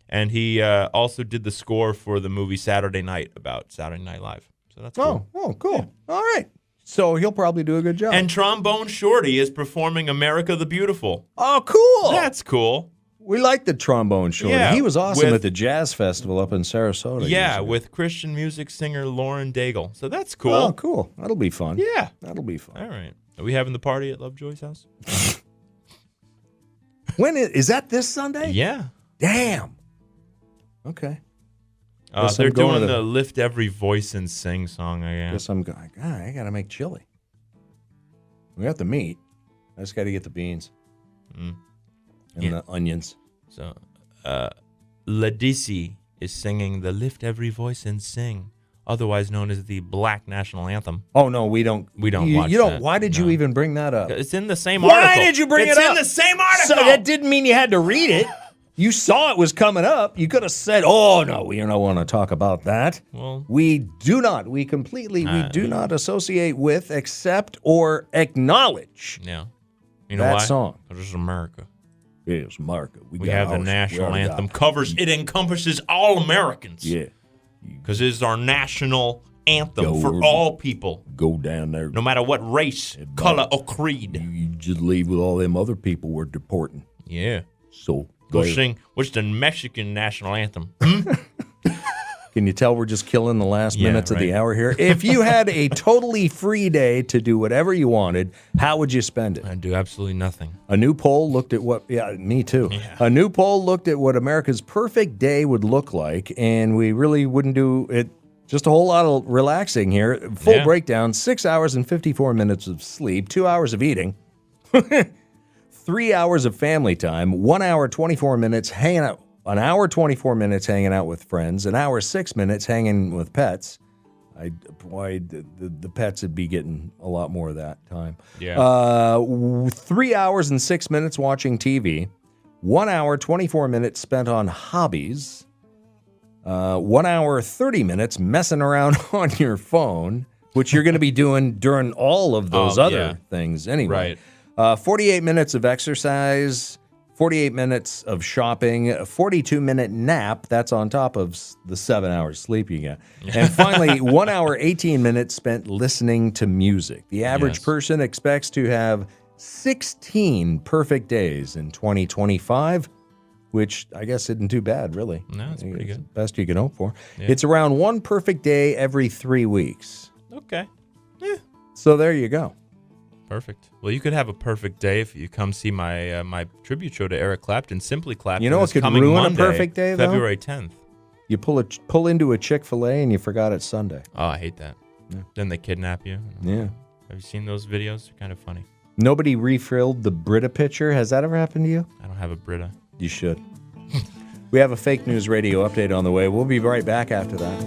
And he also did the score for the movie Saturday Night about Saturday Night Live. So that's cool. Oh, cool. Yeah. All right. So he'll probably do a good job. And Trombone Shorty is performing America the Beautiful. Oh, cool. That's cool. We like the Trombone Shorty. Yeah, he was awesome at the Jazz Festival up in Sarasota. Yeah, with Christian music singer Lauren Daigle. So that's cool. Oh, cool. That'll be fun. Yeah. That'll be fun. All right. Are we having the party at Lovejoy's house? When is that this Sunday? Yeah. Damn. Okay. They're doing the Lift Every Voice and Sing song, I guess. Guess I'm going, I got to make chili. We got the meat. I just got to get the beans. And the onions. So, Ladisi is singing the Lift Every Voice and Sing, otherwise known as the Black National Anthem. Oh, no, we don't. We don't watch you don't. that. Why did you even bring that up? It's in the same article. Why did you bring it up? It's in the same article. So that didn't mean you had to read it. You saw it was coming up. You could have said, "Oh no, we don't want to talk about that." Well, we do not. We do not associate with, accept, or acknowledge. Yeah, you know that why? song. Because it's America. It's America. We have the national anthem. It encompasses all Americans. Yeah, because it is our national anthem for all people. Go down there, no matter what race, color, or creed. You just leave with all them other people we're deporting. Yeah. So. Go sing. What's the Mexican national anthem? Can you tell we're just killing the last minutes of the hour here? If you had a totally free day to do whatever you wanted, how would you spend it? I'd do absolutely nothing. A new poll looked at what, me too. Yeah. A new poll looked at what America's perfect day would look like, and we really wouldn't do it. Just a whole lot of relaxing here. Full breakdown, 6 hours and 54 minutes of sleep, 2 hours of eating. 3 hours of family time, 1 hour, 24 minutes hanging out, an hour, 24 minutes hanging out with friends, an hour, 6 minutes hanging with pets. The pets would be getting a lot more of that time. Yeah. 3 hours and 6 minutes watching TV, 1 hour, 24 minutes spent on hobbies, 1 hour, 30 minutes messing around on your phone, which you're going to be doing during all of those other things anyway. Right. 48 minutes of exercise, 48 minutes of shopping, a 42-minute nap. That's on top of the 7 hours sleep you get. And finally, 1 hour, 18 minutes spent listening to music. The average person expects to have 16 perfect days in 2025, which I guess isn't too bad, really. No, it's pretty good. Best you can hope for. Yeah. It's around one perfect day every 3 weeks. Okay. So there you go. Perfect. Well, you could have a perfect day if you come see my my tribute show to Eric Clapton, Simply Clapton. You know what could coming ruin Monday, a perfect day, though? February 10th. You pull into a Chick-fil-A and you forgot it's Sunday. Oh, I hate that. Yeah. Then they kidnap you. Yeah. Have you seen those videos? They're kind of funny. Nobody refilled the Brita pitcher. Has that ever happened to you? I don't have a Brita. You should. We have a fake news radio update on the way. We'll be right back after that.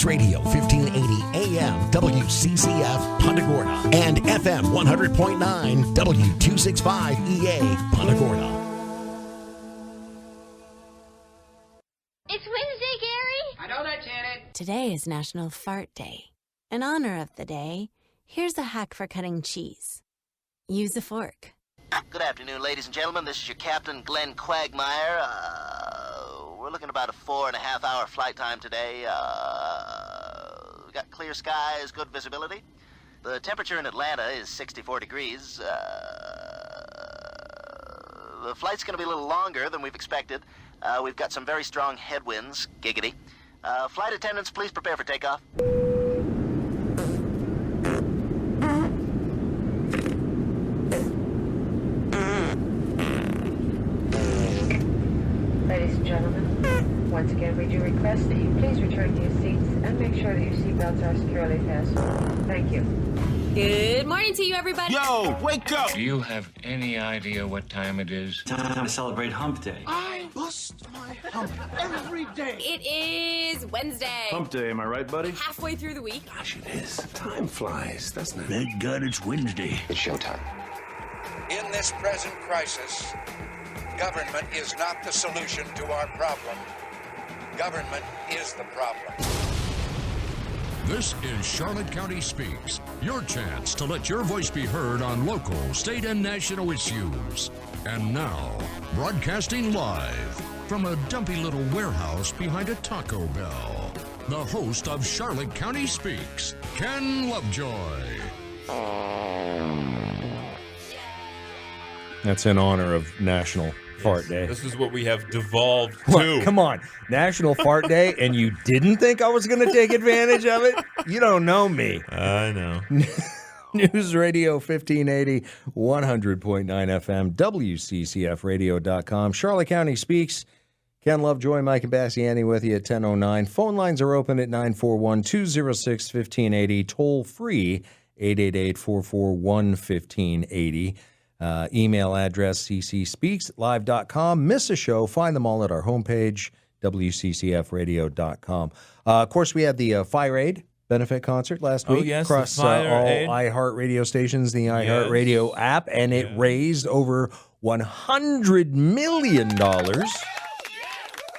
Radio 1580 AM WCCF Punta Gorda and FM 100.9 W265 EA Punta Gorda. It's Wednesday, Gary. I know that, Janet. Today is National Fart Day. In honor of the day, here's a hack for cutting cheese. Use a fork. Good afternoon, ladies and gentlemen. This is your captain, Glenn Quagmire. We're looking about a 4.5-hour flight time today. We got clear skies, good visibility. The temperature in Atlanta is 64 degrees. The flight's going to be a little longer than we've expected. We've got some very strong headwinds, giggity. Flight attendants, please prepare for takeoff. Once again, we do request that you please return to your seats and make sure that your seatbelts are securely fastened. Thank you. Good morning to you, everybody. Yo, wake up! Do you have any idea what time it is? Time to celebrate Hump Day. I bust my hump every day. It is Wednesday. Hump Day, am I right, buddy? Halfway through the week. Gosh, it is. Time flies, doesn't it? Thank God it's Wednesday. It's showtime. In this present crisis, government is not the solution to our problem. Government is the problem. This is Charlotte County Speaks, your chance to let your voice be heard on local, state, and national issues. And now, broadcasting live from a dumpy little warehouse behind a Taco Bell, the host of Charlotte County Speaks, Ken Lovejoy. That's in honor of National Fart Day. This is what we have devolved What? to. Come on, National Fart Day, and you didn't think I was going to take advantage of it? You don't know me. I know. News Radio 1580, 100.9 FM, WCCFradio.com. Charlotte County Speaks. Ken Lovejoy, Mike Imbasciani with you at 10:09. Phone lines are open at 941-206-1580. Toll free, 888-441-1580. Email address ccspeakslive.com. Miss a show, find them all at our homepage, WCCFradio.com. Of course, we had the Fire Aid benefit concert last week across all iHeart radio stations, the iHeart radio app, and it raised over $100 million.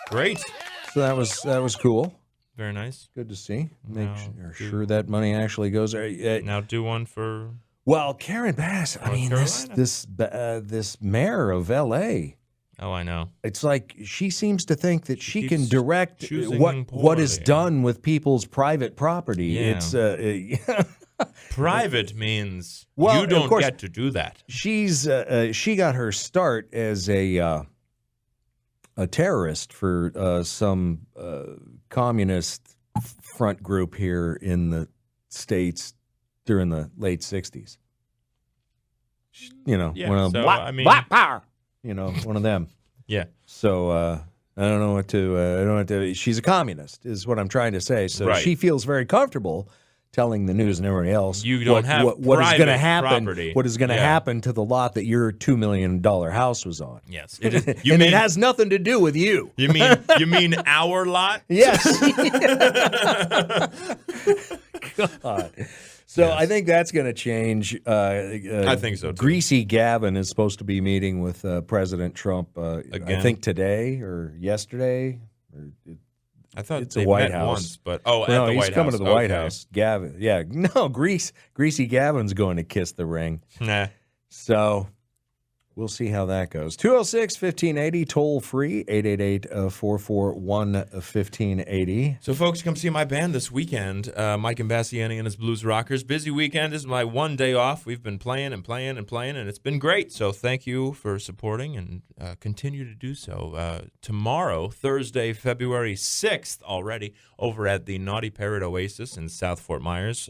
Great. So that was cool. Very nice. Good to see. Make sure that money actually goes there. Now do one for... Well, Karen Bass, I mean, this mayor of L.A., oh, I know. it's like she seems to think that she can keeps direct choosing what is poorly. done with people's private property. Yeah. It's Private means Well, you of don't course, get to do that. she got her start as a terrorist for some communist front group here in the States during the late 60s. You know, Yeah, one of so, black, I mean- black power. You know, one of them. Yeah. So I don't know what to. I don't know what to. She's a communist, is what I'm trying to say. So Right. she feels very comfortable telling the news and everybody else You don't have what is going to private happen. property. What is going to Yeah. happen to the lot that your $2 million house was on? Yes. and You mean- it has nothing to do with you. You mean our lot? Yes. God. So I think that's going to change. I think so, too. Greasy Gavin is supposed to be meeting with President Trump. I Again? think today or yesterday. I thought it's they a White met House. once, but at no, the he's White coming House. to the White Okay. House. Gavin, yeah, no, Greasy Gavin's going to kiss the ring. Nah. So we'll see how that goes. 206-1580, toll free, 888-441-1580. So, folks, come see my band this weekend. Mike Imbasciani and his Blues Rockers. Busy weekend. This is my one day off. We've been playing and playing and playing, and it's been great. So thank you for supporting and continue to do so. Tomorrow, Thursday, February 6th already, over at the Naughty Parrot Oasis in South Fort Myers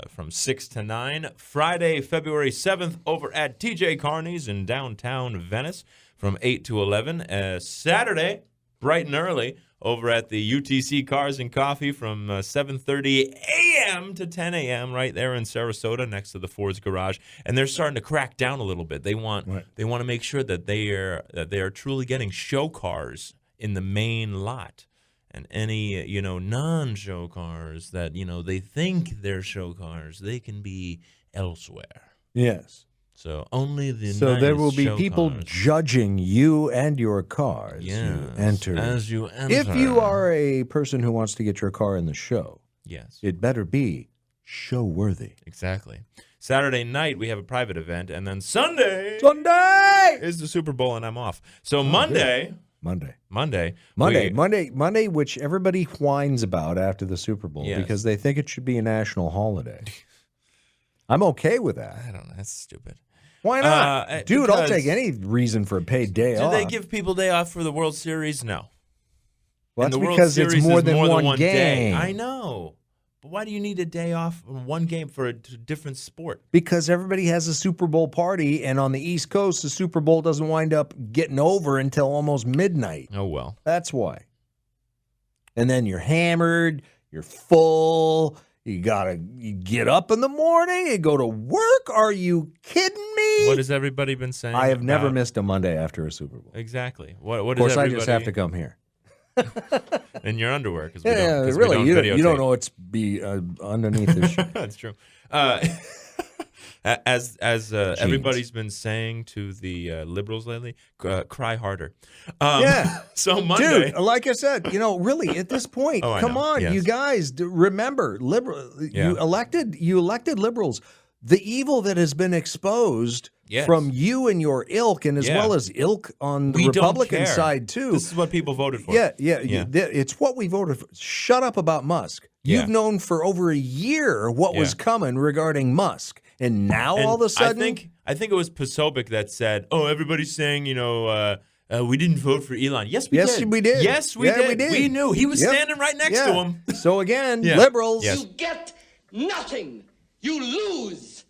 from 6 to 9. Friday, February 7th, over at TJ Carney's in downtown Venice from 8 to 11. Saturday, bright and early, over at the UTC Cars and Coffee from 7:30 a.m. to 10 a.m. right there in Sarasota next to the Ford's Garage. And they're starting to crack down a little bit. They want to make sure that they are truly getting show cars in the main lot. And any, non-show cars that, they think they're show cars, they can be elsewhere. Yes. So only the So there nice will be show people cars. judging you and your car as Yes, you enter. as you If enter. you are a person who wants to get your car in the show, Yes. it better be show-worthy. Exactly. Saturday night, we have a private event, and then Sunday is the Super Bowl, and I'm off. So Monday, Monday, which everybody whines about after the Super Bowl Yes. because they think it should be a national holiday. I'm okay with that. I don't know. That's stupid. Why not? Dude, I'll because- take any reason for a paid day Do off. they give people day off for the World Series? No. Well, And that's the World because it's Series more is than one day. game. I know. But why do you need a day off from one game for a different sport? Because everybody has a Super Bowl party, and on the East Coast, the Super Bowl doesn't wind up getting over until almost midnight. Oh, well. That's why. and then you're hammered, you're full. You get up in the morning and go to work. Are you kidding me? What has everybody been saying? I have never missed a Monday after a Super Bowl. Exactly. What Of course, I just have to come here. In your underwear, because really, you don't know what's underneath this shirt. That's true. As everybody's been saying to the liberals lately, cry harder. So Monday, dude, like I said, really at this point, come on, you guys, remember, you elected liberals. The evil that has been exposed from you and your ilk, and as well as ilk on the Republican side too. This is what people voted for. Yeah. It's what we voted for. Shut up about Musk. You've known for over a year what was coming regarding Musk. And now all of a sudden, I think it was Posobiec that said, "Oh, everybody's saying, we didn't vote for Elon." Yes, we did. Yes, we did. We knew he was standing right next to him. So again, liberals, you get nothing. You lose.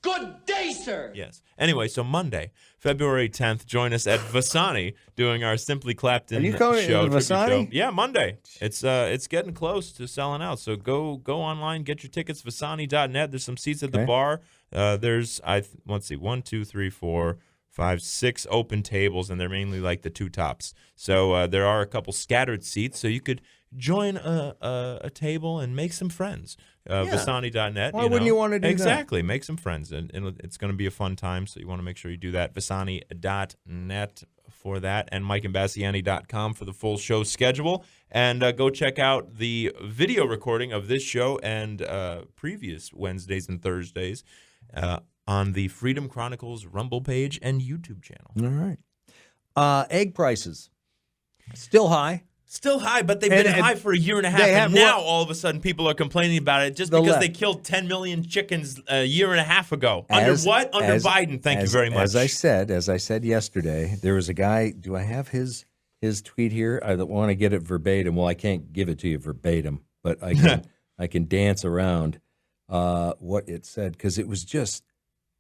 Good day, sir. Yes. Anyway, so Monday, February 10th, join us at Vasani doing our Simply Clapton Are you going show. to Vasani? Yeah, Monday. It's getting close to selling out. So go online, get your tickets, Vasani.net. There's some seats at the bar. There's let's see, 1, 2, 3, 4, 5, 6 open tables, and they're mainly like the two tops. So there are a couple scattered seats, so you could join a table and make some friends. Vasani.net. Why wouldn't you want to do that? Exactly. Make some friends, and it's going to be a fun time, so you want to make sure you do that. Vasani.net for that, and MikeImbasciani.com for the full show schedule. And go check out the video recording of this show and previous Wednesdays and Thursdays on the Freedom Chronicles Rumble page and YouTube channel. All right. Egg prices still high. Still high, but they've been high for a year and a half, and now all of a sudden people are complaining about it just because they killed 10 million chickens a year and a half ago. Under Biden. Thank you very much. As I said yesterday, there was a guy. Do I have his tweet here? I don't want to get it verbatim. Well, I can't give it to you verbatim, but I can dance around what it said because it was just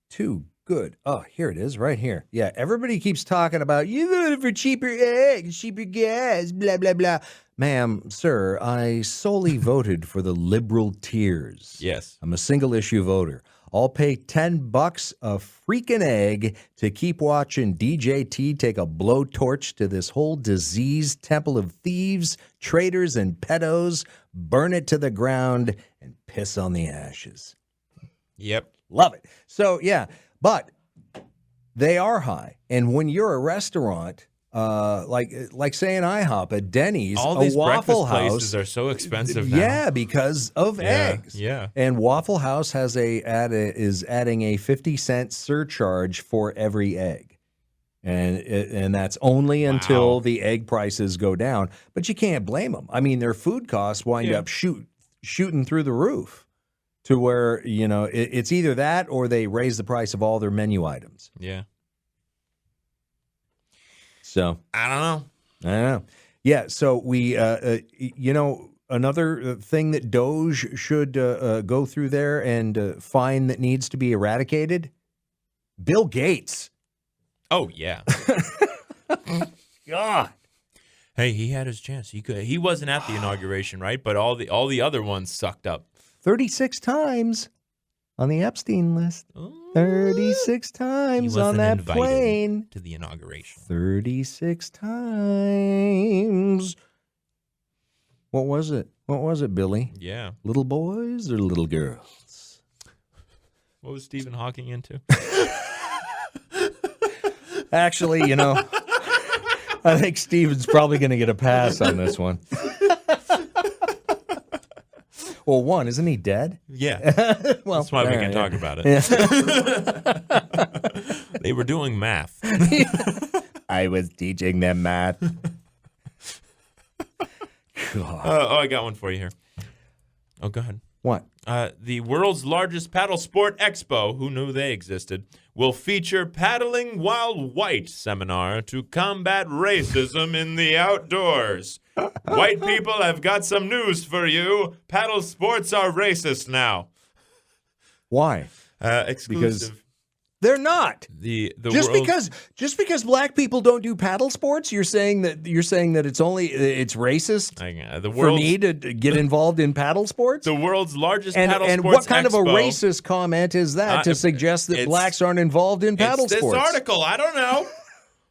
too good. Oh, here it is, right here. Yeah, everybody keeps talking about you voted for cheaper eggs, cheaper gas, blah, blah, blah. Ma'am, sir, I solely voted for the liberal tiers. Yes. I'm a single-issue voter. I'll pay $10 a freaking egg to keep watching DJT take a blowtorch to this whole diseased temple of thieves, traitors, and pedos, burn it to the ground, and piss on the ashes. Yep. Love it. So, yeah. But they are high, and when you're a restaurant, like say an IHOP, a Denny's, all these a Waffle breakfast House, places are so expensive now. Yeah, because of eggs. Yeah, and Waffle House is adding a 50-cent surcharge for every egg, and that's only until the egg prices go down. But you can't blame them. I mean, their food costs wind up shooting through the roof. To where, it's either that or they raise the price of all their menu items. Yeah. So. I don't know. Yeah, so we, another thing that Doge should go through there and find that needs to be eradicated, Bill Gates. Oh, yeah. God. Hey, he had his chance. He wasn't at the inauguration, right? But all the other ones sucked up. 36 times on the Epstein list. 36 times on that plane. To the inauguration. 36 times. What was it? What was it, Billy? Yeah. Little boys or little girls? What was Stephen Hawking into? Actually, I think Stephen's probably going to get a pass on this one. Well, one, isn't he dead? Yeah. Well, that's why we can talk about it. Yeah. They were doing math. I was teaching them math. I got one for you here. Oh, go ahead. What? The world's largest paddle sport expo, who knew they existed, will feature Paddling While White seminar to combat racism in the outdoors. White people have got some news for you. Paddle sports are racist now. Why? Exclusive. They're not. The Just because black people don't do paddle sports, you're saying that it's racist for me to get involved in paddle sports? The world's largest and paddle sports what kind of a expo. racist comment is that to suggest that blacks aren't involved in paddle sports? This article, I don't know.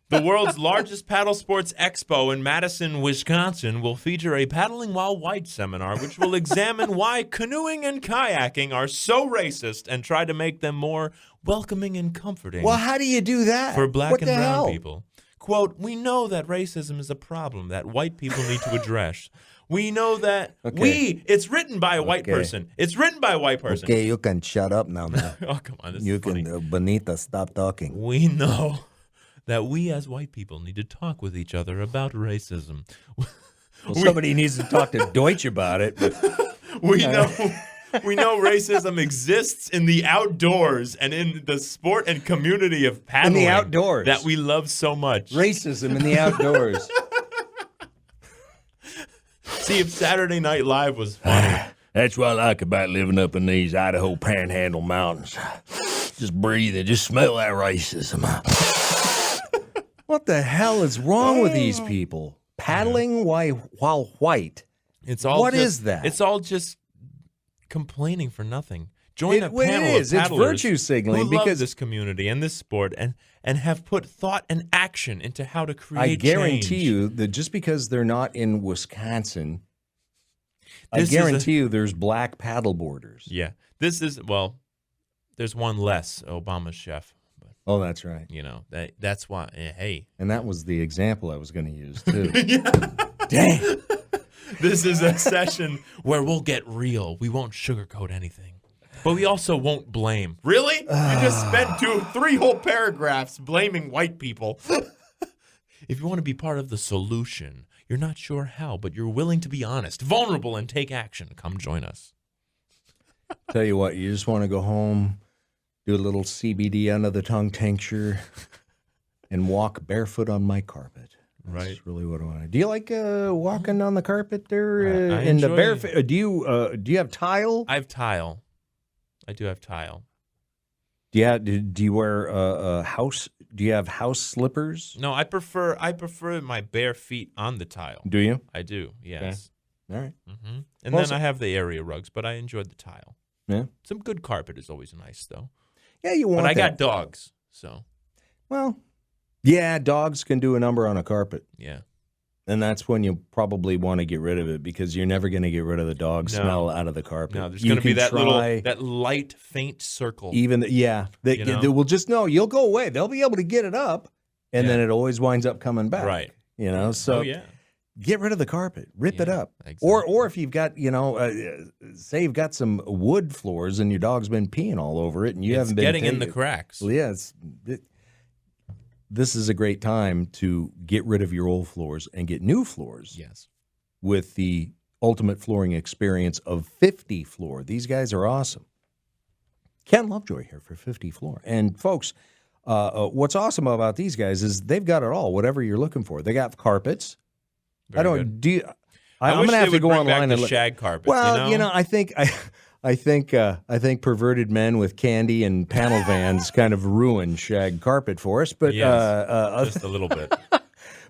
The world's largest paddle sports expo in Madison, Wisconsin will feature a Paddling While White seminar, which will examine why canoeing and kayaking are so racist and try to make them more welcoming and comforting. Well, how do you do that? For black What and the brown hell? people. Quote, we know that racism is a problem that white people need to address. We know that it's written by a white person. It's written by a white person. Okay, you can shut up now, man. Oh, come on. This You is funny. can, Benita, stop talking. We know that we as white people need to talk with each other about racism. Well, somebody needs to talk to Deutsch about it. But, we know racism exists in the outdoors and in the sport and community of paddling. In the outdoors. That we love so much. Racism in the outdoors. See, if Saturday Night Live was funny. That's what I like about living up in these Idaho Panhandle Mountains. Just breathing, just smell that racism. What the hell is wrong with these people? Paddling while white. It's all What just, is that? It's all just complaining for nothing. Join a Well, panel it is. of It's paddlers virtue signaling who love because this community and this sport and have put thought and action into how to create I guarantee change. you that just because they're not in Wisconsin, This is I guarantee you there's black paddle boarders. Yeah. This is, well, there's one less, Obama's chef. But, Oh, that's right. you know, that's why, hey. And that was the example I was going to use, too. Dang. This is a session where we'll get real. We won't sugarcoat anything. But we also won't blame. Really? You just spent 3 whole paragraphs blaming white people. If you want to be part of the solution, you're not sure how, but you're willing to be honest, vulnerable, and take action, come join us. Tell you what, you just want to go home, do a little CBD under the tongue tincture, and walk barefoot on my carpet. That's really what I want to do. Do you like walking on the carpet there I in the enjoy- barefoot? Do you have tile? I have tile. I do have tile. Do you wear house? Do you have house slippers? No, I prefer my bare feet on the tile. Do you? I do, yes. Okay. All right. Mm-hmm. And Well, then I have the area rugs, but I enjoyed the tile. Yeah. Some good carpet is always nice, though. Yeah, you want But I that. got dogs, so. Well, yeah, dogs can do a number on a carpet. Yeah. And that's when you probably want to get rid of it because you're never going to get rid of the dog No. smell out of the carpet. No, there's You going to be can try- that light, faint circle. Even they You know? they will just know you'll go away. They'll be able to get it up, and then it always winds up coming back. Right. You know. So Oh, yeah. get rid of the carpet, rip it up, or if you've got say you've got some wood floors and your dog's been peeing all over it, and you It's haven't been getting in the taking- cracks. Well, yeah, this is a great time to get rid of your old floors and get new floors. Yes. With the ultimate flooring experience of 50 Floor. These guys are awesome. Ken Lovejoy here for 50 Floor. And folks, what's awesome about these guys is they've got it all, whatever you're looking for. They got carpets. Very I'm good. going I wish to they have to would go bring back online the and look. shag carpet. Well, you know? I think perverted men with candy and panel vans kind of ruin shag carpet for us, but Yes, just a little bit.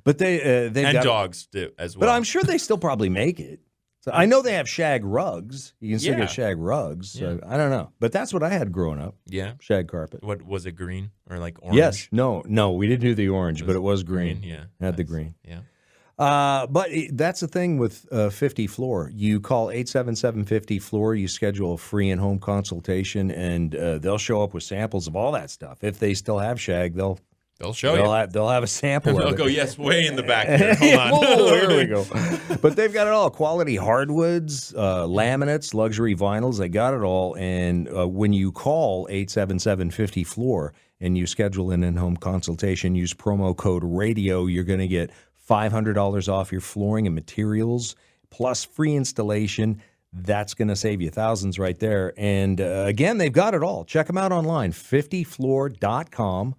But they've And got dogs do as well. But I'm sure they still probably make it. So I know they have shag rugs. You can still Yeah. get shag rugs. So Yeah. I don't know, but that's what I had growing up. Yeah. Shag carpet. What was it, green or like orange? Yes. No, we didn't do the orange, but it was green. Yeah. It had the green. Yeah. But that's the thing with 50 Floor. You call 877-50-FLOOR. You schedule a free in-home consultation, and they'll show up with samples of all that stuff. If they still have shag, they'll show you. They'll have a sample They'll of it. go, yes, way in the back here. Hold on. Whoa, there we go. But they've got it all. Quality hardwoods, laminates, luxury vinyls. They got it all. And when you call 877-50-FLOOR and you schedule an in-home consultation, use promo code RADIO, you're going to get $500 off your flooring and materials, plus free installation. That's going to save you thousands right there. And again, they've got it all. Check them out online, 50floor.com.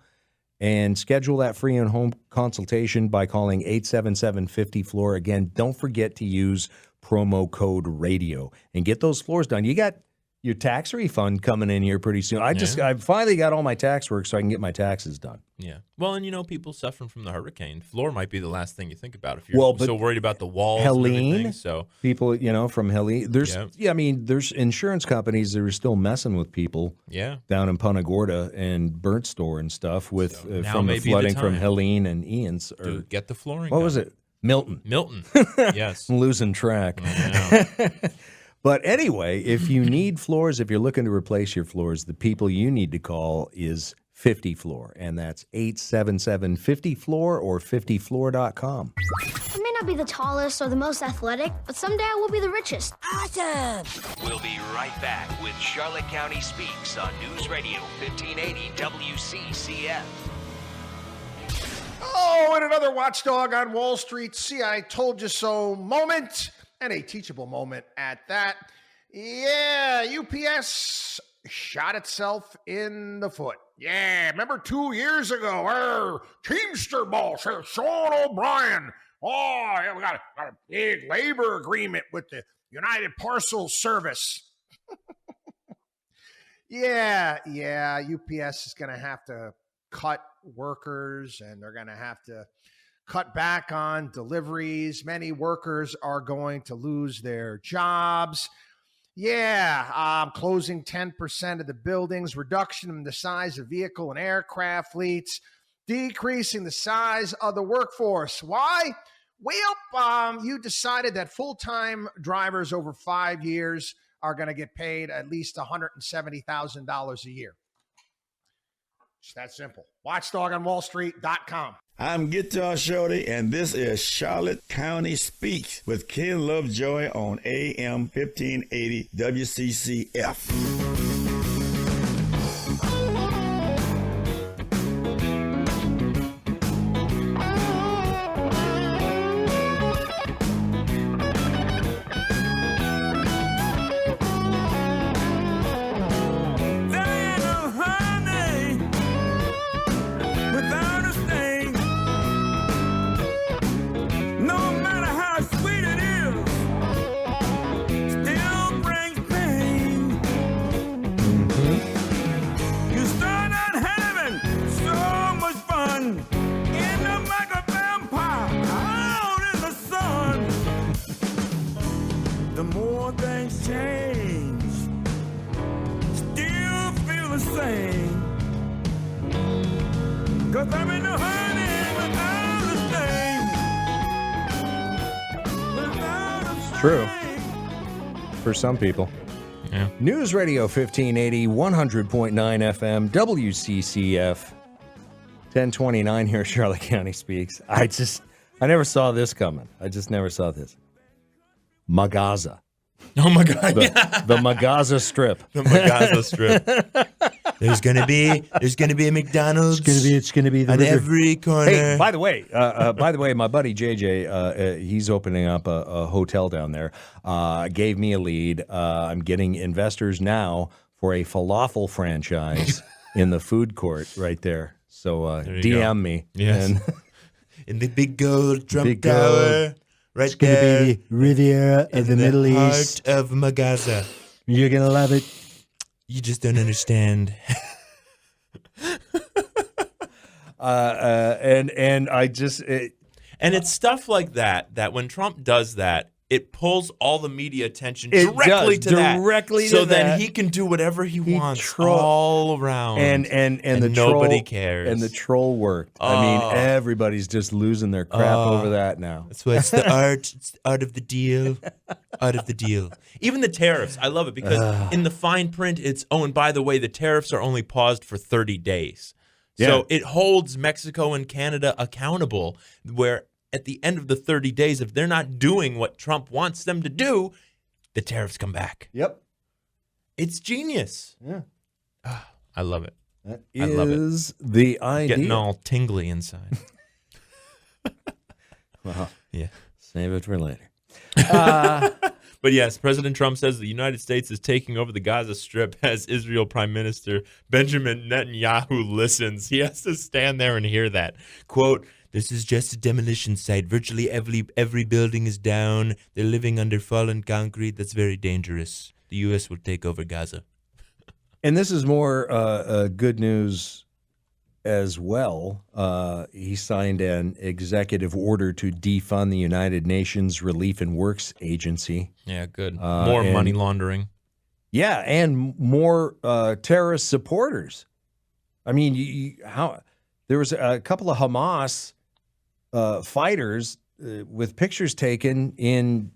And schedule that free in-home consultation by calling 877-50-FLOOR. Again, don't forget to use promo code RADIO and get those floors done. You got your tax refund coming in here pretty soon. I finally got all my tax work so I can get my taxes done. Yeah. Well, and people suffering from the hurricane. Floor might be the last thing you think about if you're so worried about the walls and everything. So people, from Helene. There's insurance companies that are still messing with people. Yeah. Down in Punta Gorda and Burnt Store and stuff with from the may be the flooding from time. Helene and Ian's. Dude, get the flooring. What done. was it? Milton. Yes. I'm losing track. But anyway, if you need floors, if you're looking to replace your floors, the people you need to call is 50 Floor, and that's 877-50-FLOOR or 50floor.com. I may not be the tallest or the most athletic, but someday I will be the richest. Awesome! We'll be right back with Charlotte County Speaks on News Radio 1580 WCCF. Oh, and another watchdog on Wall Street. See, I told you so moment, and a teachable moment at that. Yeah, UPS shot itself in the foot. Yeah, remember 2 years ago, our Teamster boss, Sean O'Brien. Oh, yeah, we got a big labor agreement with the United Parcel Service. Yeah, UPS is going to have to cut workers, and they're going to have to cut back on deliveries. Many workers are going to lose their jobs. Yeah, closing 10% of the buildings, reduction in the size of vehicle and aircraft fleets, decreasing the size of the workforce. Why? Well, you decided that full-time drivers over 5 years are going to get paid at least $170,000 a year. It's that simple. WatchDogOnWallStreet.com. I'm Guitar Shorty, and this is Charlotte County Speaks with Ken Lovejoy on AM 1580 WCCF. True. For some people. Yeah. News Radio 1580, 100.9 FM, WCCF, 1029 here, Charlotte County Speaks. I never saw this coming. I just never saw this. MAGAZA. Oh my God. The MAGAZA strip. The MAGAZA strip. There's gonna be a McDonald's. It's gonna be the on river. every corner. Hey, by the way, my buddy JJ, he's opening up a hotel down there. Gave me a lead. I'm getting investors now for a falafel franchise in the food court right there. So DM go. me. Yes. And in the big gold Trump Tower. Right it's gonna there. be the Riviera of the Middle East. Heart of MAGAZA. You're gonna love it. You just don't understand. And I just and it's stuff like that when Trump does that, it pulls all the media attention directly to that. So then he can do whatever he wants all around. And the nobody troll, cares. And the troll worked. I mean, everybody's just losing their crap over that now. That's why it's the art. It's art of the deal. Art of the deal. Even the tariffs. I love it because in the fine print, it's, and by the way, the tariffs are only paused for 30 days. Yeah. So it holds Mexico and Canada accountable where at the end of the 30 days, if they're not doing what Trump wants them to do, the tariffs come back. Yep. It's genius. Yeah. I love it. That I love it. is the idea. Getting all tingly inside. Well, yeah. Save it for later. But yes, President Trump says the United States is taking over the Gaza Strip as Israel Prime Minister Benjamin Netanyahu listens. He has to stand there and hear that. Quote, "This is just a demolition site. Virtually every building is down. They're living under fallen concrete. That's very dangerous. the U.S. will take over Gaza. And this is more good news as well. He signed an executive order to defund the United Nations Relief and Works Agency. Yeah, good. More money laundering. Yeah, and more terrorist supporters. I mean, there was a couple of Hamas fighters with pictures taken in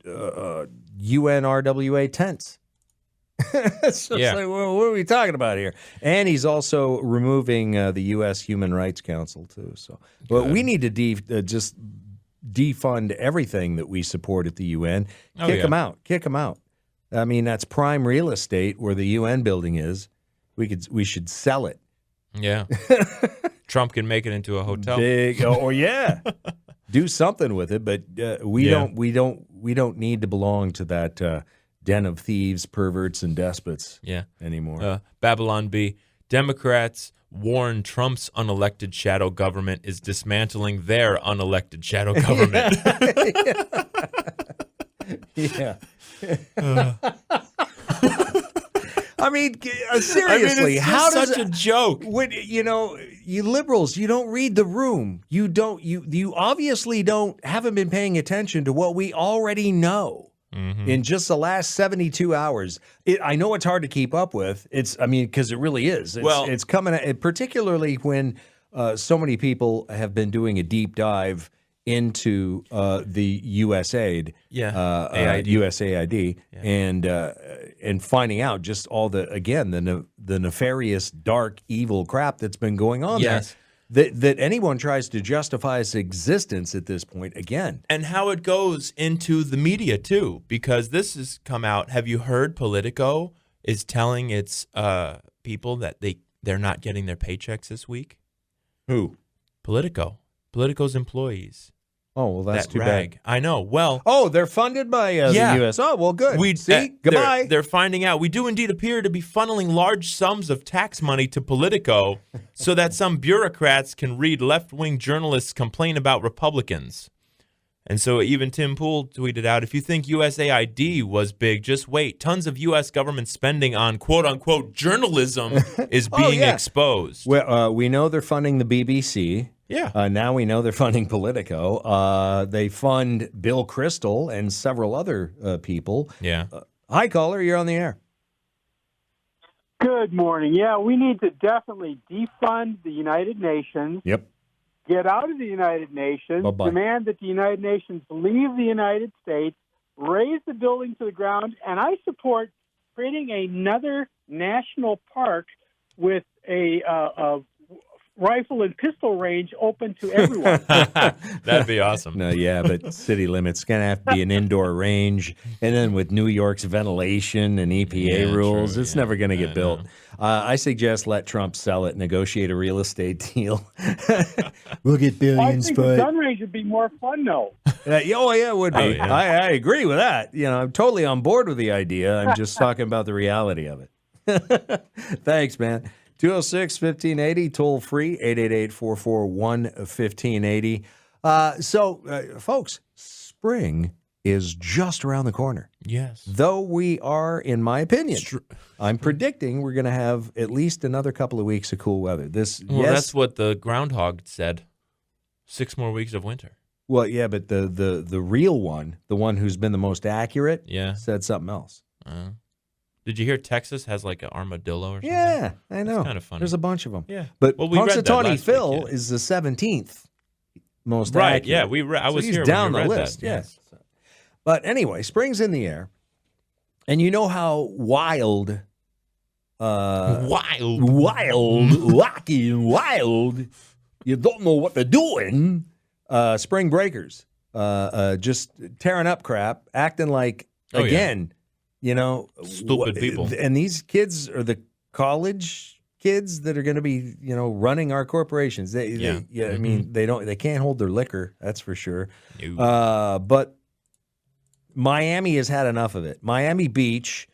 UNRWA tents. It's just like, well, what are we talking about here? And he's also removing the U.S. Human Rights Council, too. So, but we need to just defund everything that we support at the UN. Kick them out. Kick them out. I mean, that's prime real estate where the UN building is. We should sell it. Yeah. Trump can make it into a hotel. Do something with it, but we don't need to belong to that den of thieves, perverts, and despots anymore. Babylon B. Democrats warn Trump's unelected shadow government is dismantling their unelected shadow government. Yeah. I mean, seriously, how does such a joke? When, you liberals, you don't read the room. You obviously haven't been paying attention to what we already know. Mm-hmm. In just the last 72 hours. I know it's hard to keep up with. Because it really is. It's coming, particularly when so many people have been doing a deep dive into the USAID, USAID, and finding out just all the nefarious, dark, evil crap that's been going on there. That anyone tries to justify its existence at this point again. And how it goes into the media, too, because this has come out. Have you heard Politico is telling its people that they're not getting their paychecks this week? Who? Politico. Politico's employees. Oh, well, that's too bad. I know. Well, they're funded by the U.S. Oh, well, good. See, goodbye. They're finding out. We do indeed appear to be funneling large sums of tax money to Politico so that some bureaucrats can read left-wing journalists complain about Republicans. And so even Tim Pool tweeted out, if you think USAID was big, just wait. Tons of U.S. government spending on quote-unquote journalism is being exposed. Well, we know they're funding the BBC. Yeah. Now we know they're funding Politico. They fund Bill Kristol and several other people. Yeah. Hi, caller. You're on the air. Good morning. Yeah, we need to definitely defund the United Nations. Yep. Get out of the United Nations. Bye-bye. Demand that the United Nations leave the United States. Raise the building to the ground. And I support creating another national park with a rifle and pistol range open to everyone. That'd be awesome. No, yeah, but city limits going to have to be an indoor range, and then with New York's ventilation and EPA rules, it's never going to get built. I suggest let Trump sell it, negotiate a real estate deal. We'll get billions. I think the gun range would be more fun, though. It would be. Oh, yeah. I agree with that. I'm totally on board with the idea. I'm just talking about the reality of it. Thanks, man. 206-1580, toll free, 888-441-1580. Folks, spring is just around the corner. Yes. Though we are, in my opinion, I'm predicting we're going to have at least another couple of weeks of cool weather. That's what the groundhog said. 6 more weeks of winter. Well, yeah, but the real one, the one who's been the most accurate, said something else. Did you hear Texas has like an armadillo or something? Yeah, I know. That's kind of funny. There's a bunch of them. Yeah. But we read that Punxsutawney last Phil week, is the 17th most right, accurate. yeah. I was he's here down when the we read list, that. yes. But anyway, spring's in the air. And you know how wild, wacky and wild, you don't know what they're doing, spring breakers, just tearing up crap, acting like, again, stupid people. And these kids are the college kids that are going to be, running our corporations. I mean, they can't hold their liquor. That's for sure. No. But Miami has had enough of it. Miami Beach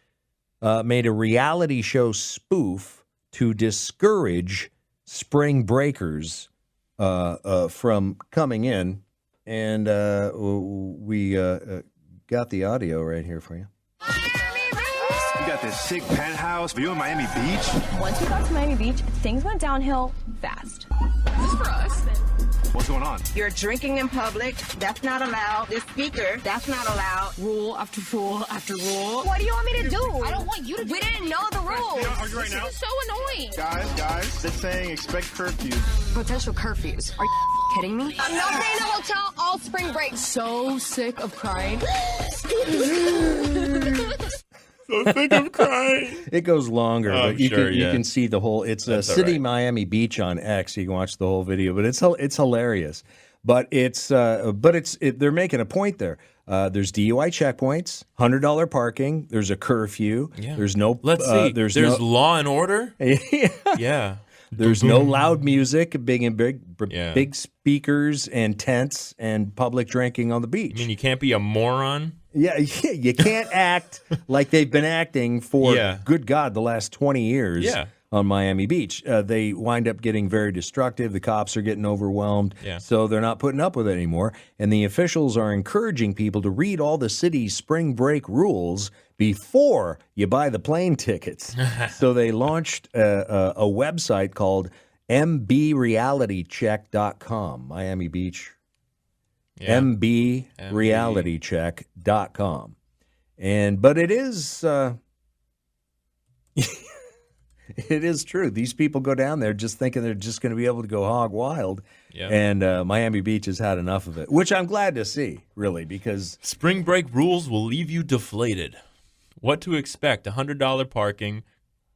made a reality show spoof to discourage spring breakers from coming in. And we got the audio right here for you. You got this sick penthouse view of Miami Beach. Once we got to Miami Beach, things went downhill fast. This is for us. What's going on? You're drinking in public. That's not allowed. This speaker, that's not allowed. Rule after rule after rule. What do you want me to do? I don't want you to do We didn't know the rules. Are you right now? This is so annoying. Guys, they're saying expect curfew. Potential curfews. Are you kidding me? I'm not staying in a hotel all spring break. So sick of crying. So sick of crying. It goes longer, Oh, but you sure, you can see the whole. It's That's all City right. Miami Beach on X. You can watch the whole video, but it's hilarious. But they're making a point there. There's DUI checkpoints, $100 parking. There's a curfew. Yeah. There's no. Let's see. There's no, law and order. Yeah. There's no loud music, big speakers and tents and public drinking on the beach. I mean, you can't be a moron. Yeah, you can't act like they've been acting for, good God, the last 20 years on Miami Beach. They wind up getting very destructive. The cops are getting overwhelmed, so they're not putting up with it anymore. And the officials are encouraging people to read all the city's spring break rules before you buy the plane tickets. So they launched a website called mbrealitycheck.com, Miami Beach. mbrealitycheck.com. But it is it is true. These people go down there just thinking they're just going to be able to go hog wild. And Miami Beach has had enough of it, which I'm glad to see, really, because spring break rules will leave you deflated. What to expect: $100 parking,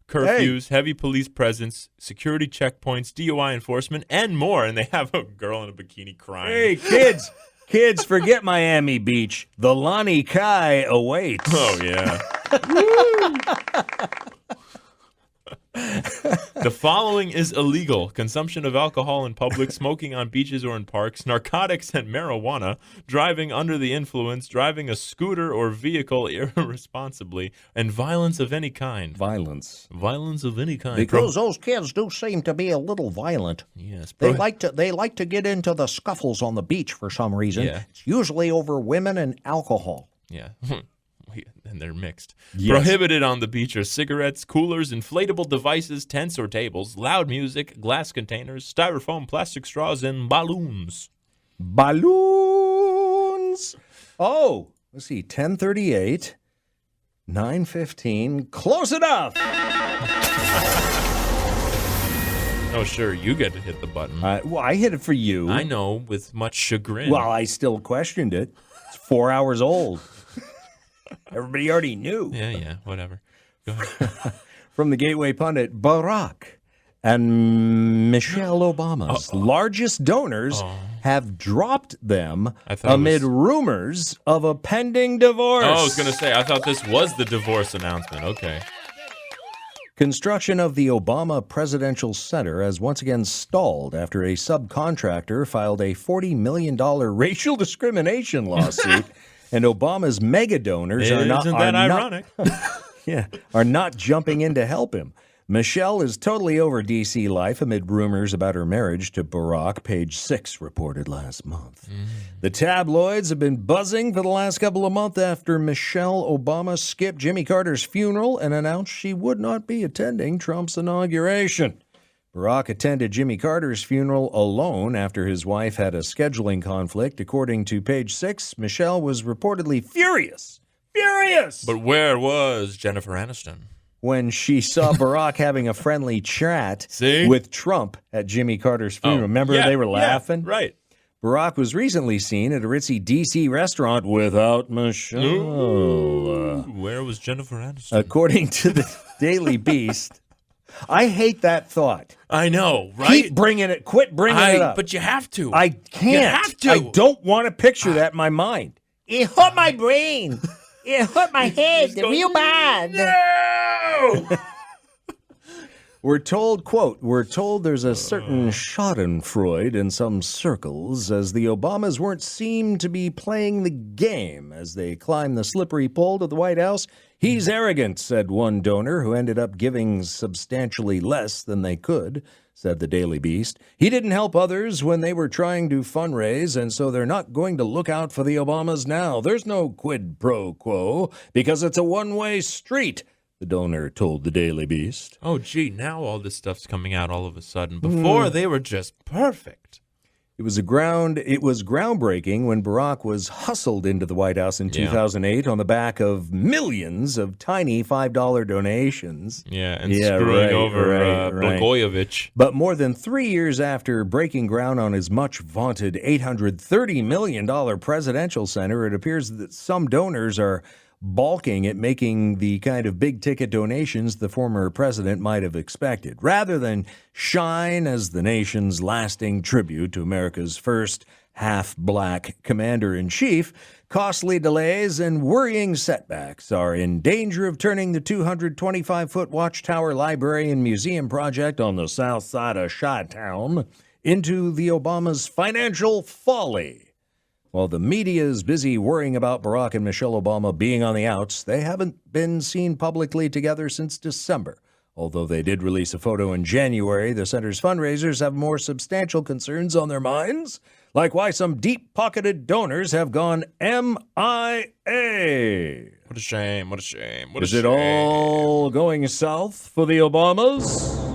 curfews, heavy police presence, security checkpoints, DUI enforcement, and more. And they have a girl in a bikini crying. Hey, kids, forget Miami Beach. The Lani Kai awaits. Oh, yeah. The following is illegal: consumption of alcohol in public, smoking on beaches or in parks, narcotics and marijuana, driving under the influence, driving a scooter or vehicle irresponsibly, and violence of any kind. Violence of any kind. Because those kids do seem to be a little violent. Yes, they like to get into the scuffles on the beach for some reason. Yeah. It's usually over women and alcohol. Yeah. And they're mixed. Yes. Prohibited on the beach are cigarettes, coolers, inflatable devices, tents or tables, loud music, glass containers, styrofoam, plastic straws, and balloons. Balloons. Oh, let's see. 10:38, 9:15. Close enough. Oh, sure. You get to hit the button. Well, I hit it for you. I know, with much chagrin. Well, I still questioned it. It's 4 hours old. Everybody already knew. Yeah, whatever. Go ahead. From the Gateway Pundit, Barack and Michelle Obama's largest donors have dropped them amid rumors of a pending divorce. Oh, I was going to say, I thought this was the divorce announcement. Okay. Construction of the Obama Presidential Center has once again stalled after a subcontractor filed a $40 million racial discrimination lawsuit. And Obama's mega donors are not jumping in to help him. Michelle is totally over D.C. life amid rumors about her marriage to Barack, Page 6 reported last month. The tabloids have been buzzing for the last couple of months after Michelle Obama skipped Jimmy Carter's funeral and announced she would not be attending Trump's inauguration. Barack attended Jimmy Carter's funeral alone after his wife had a scheduling conflict. According to Page 6, Michelle was reportedly furious. But where was Jennifer Aniston? When she saw Barack having a friendly chat with Trump at Jimmy Carter's funeral. Remember they were laughing? Yeah, right. Barack was recently seen at a ritzy D.C. restaurant without Michelle. Ooh, where was Jennifer Aniston? According to the Daily Beast. I hate that thought. I know, right? Quit bringing it up. But you have to. I can't. You have to. I don't want to picture that in my mind. It hurt my brain. It hurt my head real bad. No! We're told, quote, there's a certain schadenfreude in some circles as the Obamas weren't seen to be playing the game as they climb the slippery pole to the White House. He's arrogant, said one donor who ended up giving substantially less than they could, said the Daily Beast. He didn't help others when they were trying to fundraise, and so they're not going to look out for the Obamas now. There's no quid pro quo because it's a one-way street. the donor told the Daily Beast. Oh, gee, now all this stuff's coming out all of a sudden. Before, they were just perfect. It was groundbreaking when Barack was hustled into the White House in 2008 on the back of millions of tiny $5 donations. Yeah, and screwing over Blagojevich. But more than 3 years after breaking ground on his much-vaunted $830 million presidential center, it appears that some donors are balking at making the kind of big-ticket donations the former president might have expected. Rather than shine as the nation's lasting tribute to America's first half-black commander-in-chief, costly delays and worrying setbacks are in danger of turning the 225-foot Watchtower Library and Museum project on the south side of Chi-Town into the Obama's financial folly. While the media is busy worrying about Barack and Michelle Obama being on the outs, they haven't been seen publicly together since December. Although they did release a photo in January, the center's fundraisers have more substantial concerns on their minds, like why some deep-pocketed donors have gone MIA. What a shame, what a shame, what a Is shame. it all going south for the Obamas?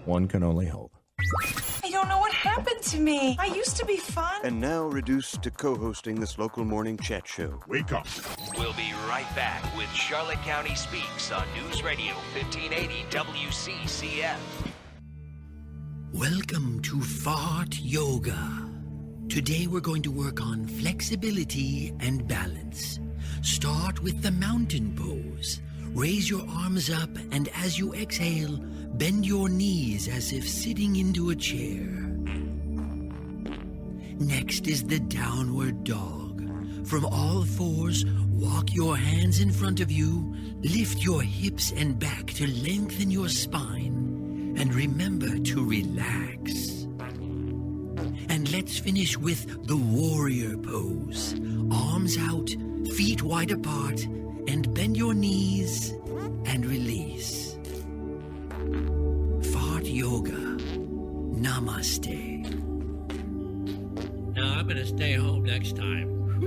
One can only hope. I don't know what happened to me. I used to be fun. And now reduced to co-hosting this local morning chat show. Wake up. We'll be right back with Charlotte County Speaks on News Radio 1580 WCCF. Welcome to Fart Yoga. Today we're going to work on flexibility and balance. Start with the mountain pose. Raise your arms up, and as you exhale, bend your knees as if sitting into a chair. Next is the downward dog. From all fours, walk your hands in front of you, lift your hips and back to lengthen your spine, and remember to relax. And let's finish with the warrior pose. Arms out, feet wide apart, and bend your knees and release. Fart Yoga. Namaste. Now I'm gonna stay home next time.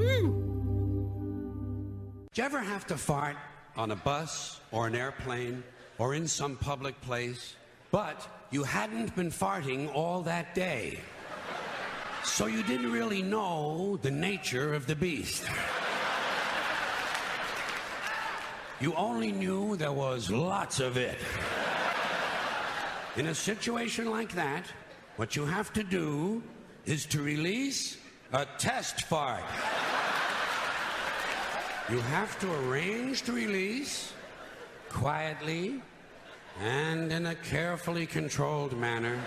Did you ever have to fart on a bus or an airplane or in some public place, but you hadn't been farting all that day? So you didn't really know the nature of the beast. You only knew there was lots of it. In a situation like that, what you have to do is to release a test fart. You have to arrange to release quietly and in a carefully controlled manner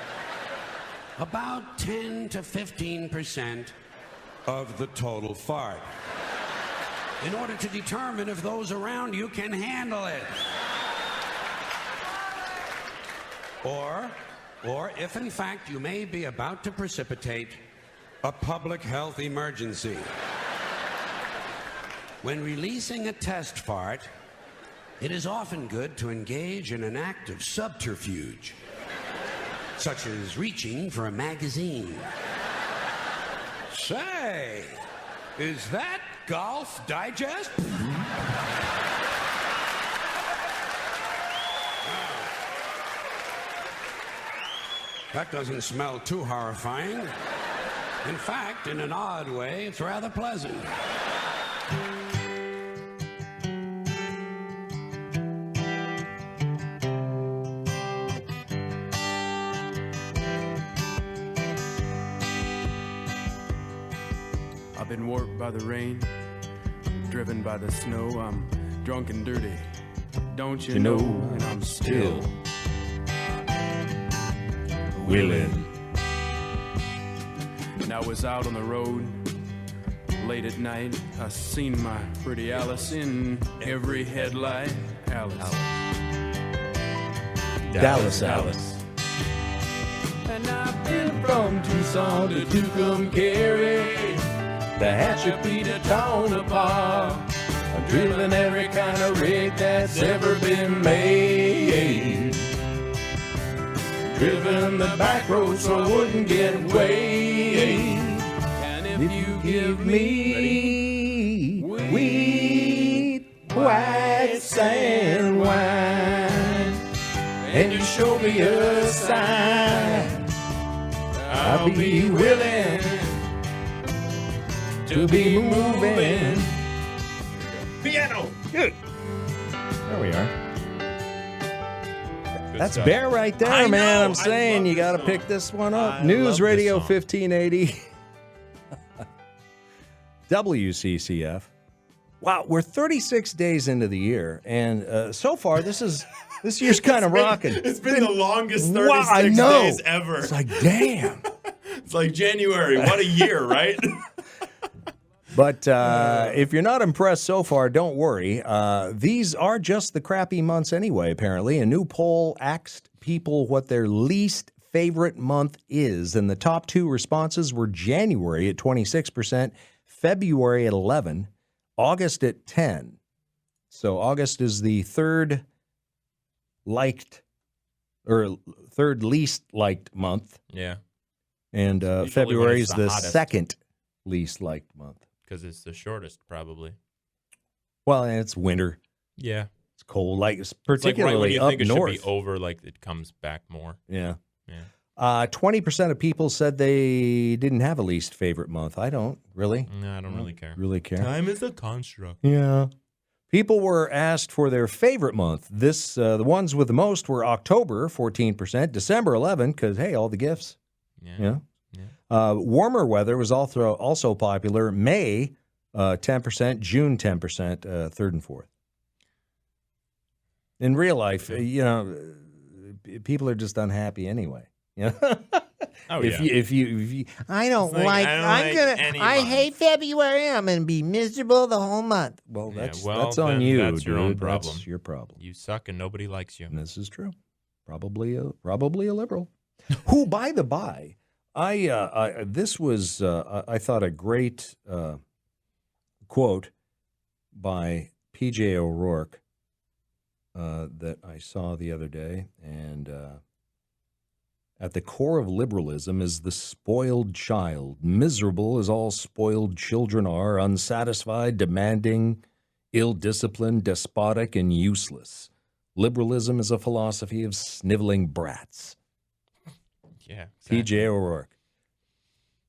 about 10 to 15% of the total fart, in order to determine if those around you can handle it. Or if in fact you may be about to precipitate a public health emergency. When releasing a test fart, it is often good to engage in an act of subterfuge, such as reaching for a magazine. Say, is that Golf Digest? That doesn't smell too horrifying. In fact, in an odd way, it's rather pleasant. I've been warped by the rain, driven by the snow. I'm drunk and dirty, don't you know? And I'm still willing. And I was out on the road late at night. I seen my pretty Alice in every headlight. Alice. Dallas Alice. And I've been from Tucson to Tucumcari, Tehachapi to Tonopah. I'm drilling every kind of rig that's ever been made. Driven the back road so I wouldn't get weighed. And if you give me wheat, white sand wine, and you show me a sign, I'll be willing to be moving. Piano. Good. There we are. That's stuff. Bear right there, I man. know. I'm saying you got to pick this one up. News Radio 1580. WCCF. Wow, we're 36 days into the year, and so far this year's kind of rocking. It's been the longest 36 Wow, I know. days ever. It's like, damn. It's like January. What a year, right? But if you're not impressed so far, don't worry. These are just the crappy months anyway, apparently. A new poll asked people what their least favorite month is, and the top two responses were January at 26%, February at 11%, August at 10%. So August is the third least liked month. Yeah. And Usually February when is it's the hottest. second least liked month. Because it's the shortest, probably. Well, and it's winter. Yeah. It's cold, like It's like particularly right when you up think it north. should be over, like it comes back more. Yeah. Yeah. 20% of people said they didn't have a least favorite month. I don't really. No, I don't really care. Really care. Time is a construct. Yeah. People were asked for their favorite month. The ones with the most were October, 14%, December, 11%, because, hey, all the gifts. Yeah. Warmer weather was also popular. May, 10%, June, 10%, third and fourth. In real life, people are just unhappy anyway. If you I don't It's like. I don't like any I month. hate February. I'm gonna be miserable the whole month. Well, Yeah, that's well, on then you, that's your own dude. problem. That's your problem. You suck and nobody likes you. And this is true. Probably a liberal. Who, by the by, I thought a great quote by P.J. O'Rourke that I saw the other day, and at the core of liberalism is the spoiled child, miserable as all spoiled children are, unsatisfied, demanding, ill-disciplined, despotic, and useless. Liberalism is a philosophy of sniveling brats. Yeah. P.J. O'Rourke.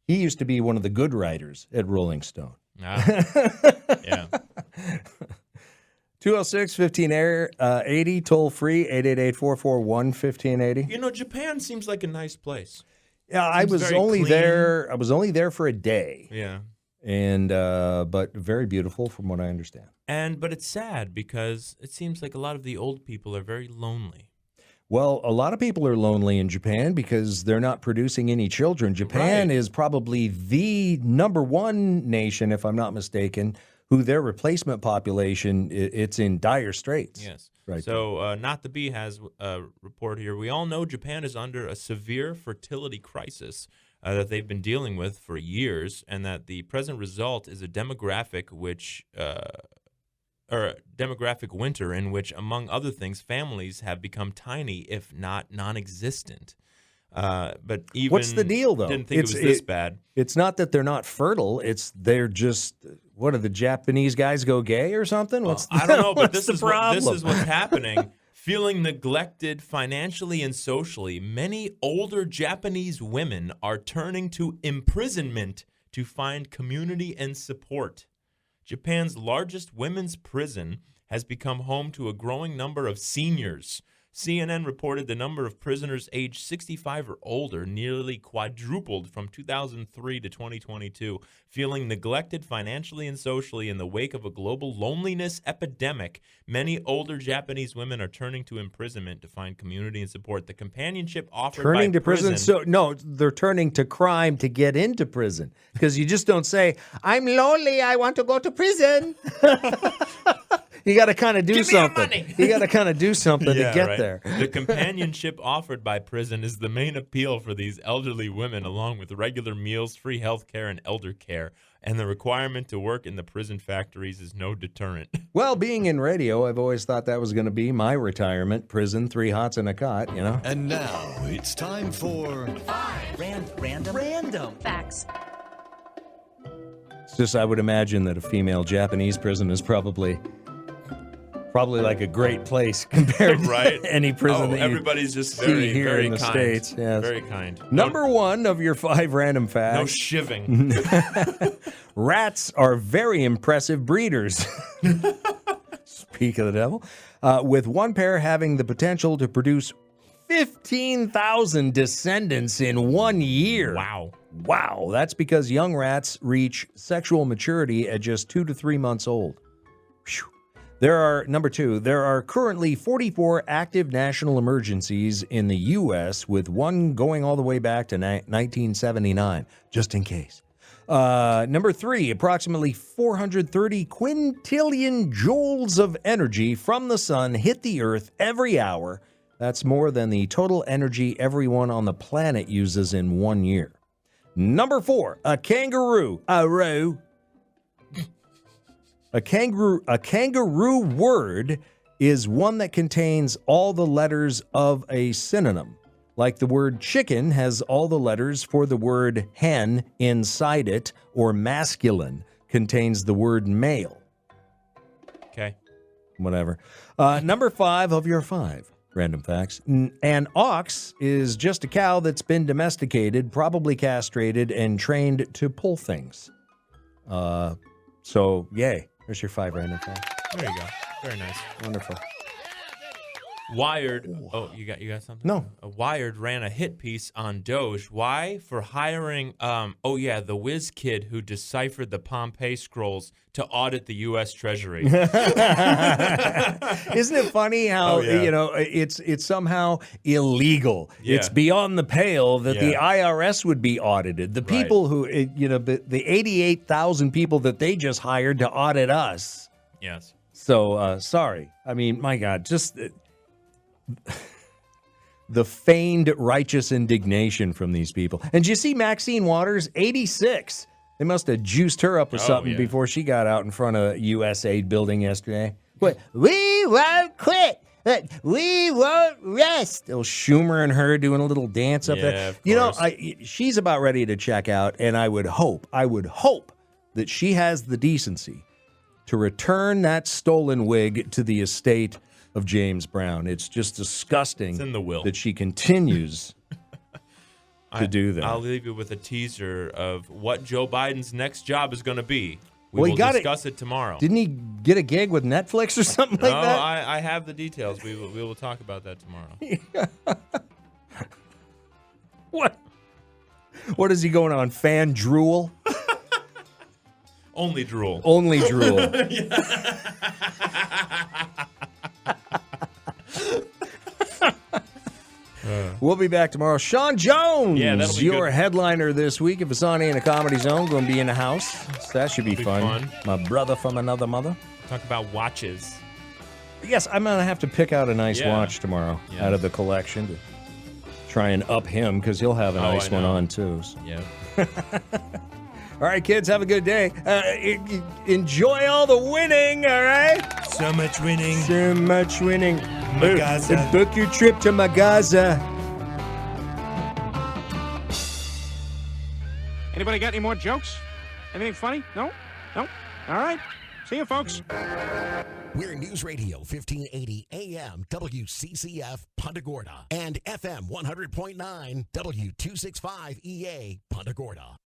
He used to be one of the good writers at Rolling Stone. Yeah. 206-1580, toll free, 888-441-1580. You know, Japan seems like a nice place. Yeah, I was only there for a day. Yeah. And but very beautiful from what I understand. But it's sad because it seems like a lot of the old people are very lonely. Well, a lot of people are lonely in Japan because they're not producing any children. Japan is probably the number one nation, if I'm not mistaken, who their replacement population, it's in dire straits. Yes. Right. So Not the Bee has a report here. We all know Japan is under a severe fertility crisis that they've been dealing with for years, and that the present result is a demographic demographic winter in which, among other things, families have become tiny, if not non-existent. But even what's the deal, though? Didn't think it was this bad. It's not that they're not fertile. They're just, what, do the Japanese guys go gay or something? I don't know, but this the is problem? This is what's happening. Feeling neglected financially and socially, many older Japanese women are turning to imprisonment to find community and support. Japan's largest women's prison has become home to a growing number of seniors. CNN reported the number of prisoners aged 65 or older nearly quadrupled from 2003 to 2022. Feeling neglected financially and socially in the wake of a global loneliness epidemic, many older Japanese women are turning to imprisonment to find community and support. The companionship offered Turning by to prison. So no, they're turning to crime to get into prison, because you just don't say, "I'm lonely, I want to go to prison." You got to kind of do something. You got to kind of do something to get there. The companionship offered by prison is the main appeal for these elderly women, along with regular meals, free health care, and elder care. And the requirement to work in the prison factories is no deterrent. Well, being in radio, I've always thought that was going to be my retirement. Prison, 3 hots and a cot, you know. And now it's time for Random facts. It's just I would imagine that a female Japanese prison is probably like a great place compared right? to any prison that you everybody's just see very, here very in the kind. States. Yes. Very kind. Number one of your 5 random facts. No shivving. Rats are very impressive breeders. Speak of the devil. With one pair having the potential to produce 15,000 descendants in 1 year. Wow. That's because young rats reach sexual maturity at just 2 to 3 months old. Whew. Number 2, there are currently 44 active national emergencies in the U.S., with one going all the way back to 1979, just in case. Number 3, approximately 430 quintillion joules of energy from the sun hit the Earth every hour. That's more than the total energy everyone on the planet uses in 1 year. Number 4, a kangaroo word is one that contains all the letters of a synonym. Like the word chicken has all the letters for the word hen inside it, or masculine contains the word male. Okay. Whatever. Number 5 of your 5 random facts. An ox is just a cow that's been domesticated, probably castrated, and trained to pull things. So, yay. There's your 5 random facts. There you go. Very nice. Wonderful. Wired. Oh, you got something? No. Wired ran a hit piece on Doge. Why? For hiring, the whiz kid who deciphered the Pompeii scrolls to audit the U.S. Treasury. Isn't it funny how, it's somehow illegal. Yeah. It's beyond the pale that the IRS would be audited. The people who, the 88,000 people that they just hired to audit us. Yes. So, sorry. I mean, my God, just the feigned righteous indignation from these people. And did you see Maxine Waters, 86? They must have juiced her up with something before she got out in front of USAID building yesterday. What? We won't quit. We won't rest. Little Schumer and her doing a little dance up there. She's about ready to check out, and I would hope that she has the decency to return that stolen wig to the estate of James Brown. It's just disgusting. It's in the will. That she continues to do that. I'll leave you with a teaser of what Joe Biden's next job is going to be. We Well, will discuss it tomorrow. Didn't he get a gig with Netflix or something like that? I have the details. We will talk about that tomorrow. What is he going on? Fan drool? Only drool. Only drool. We'll be back tomorrow. Sean Jones, that'll be your good. headliner this week. If it's on in a Comedy Zone, going to be in the house. So that should be fun. My brother from another mother. Talk about watches. Yes, I'm going to have to pick out a nice watch tomorrow out of the collection to try and up him because he'll have a nice one on too. So. Yeah. All right, kids, have a good day. Enjoy all the winning, all right? So much winning. So much winning. MAGAZA. Book your trip to MAGAZA. Anybody got any more jokes? Anything funny? No? All right. See you, folks. We're News Radio 1580 AM WCCF Punta Gorda and FM 100.9 W265 EA Punta Gorda.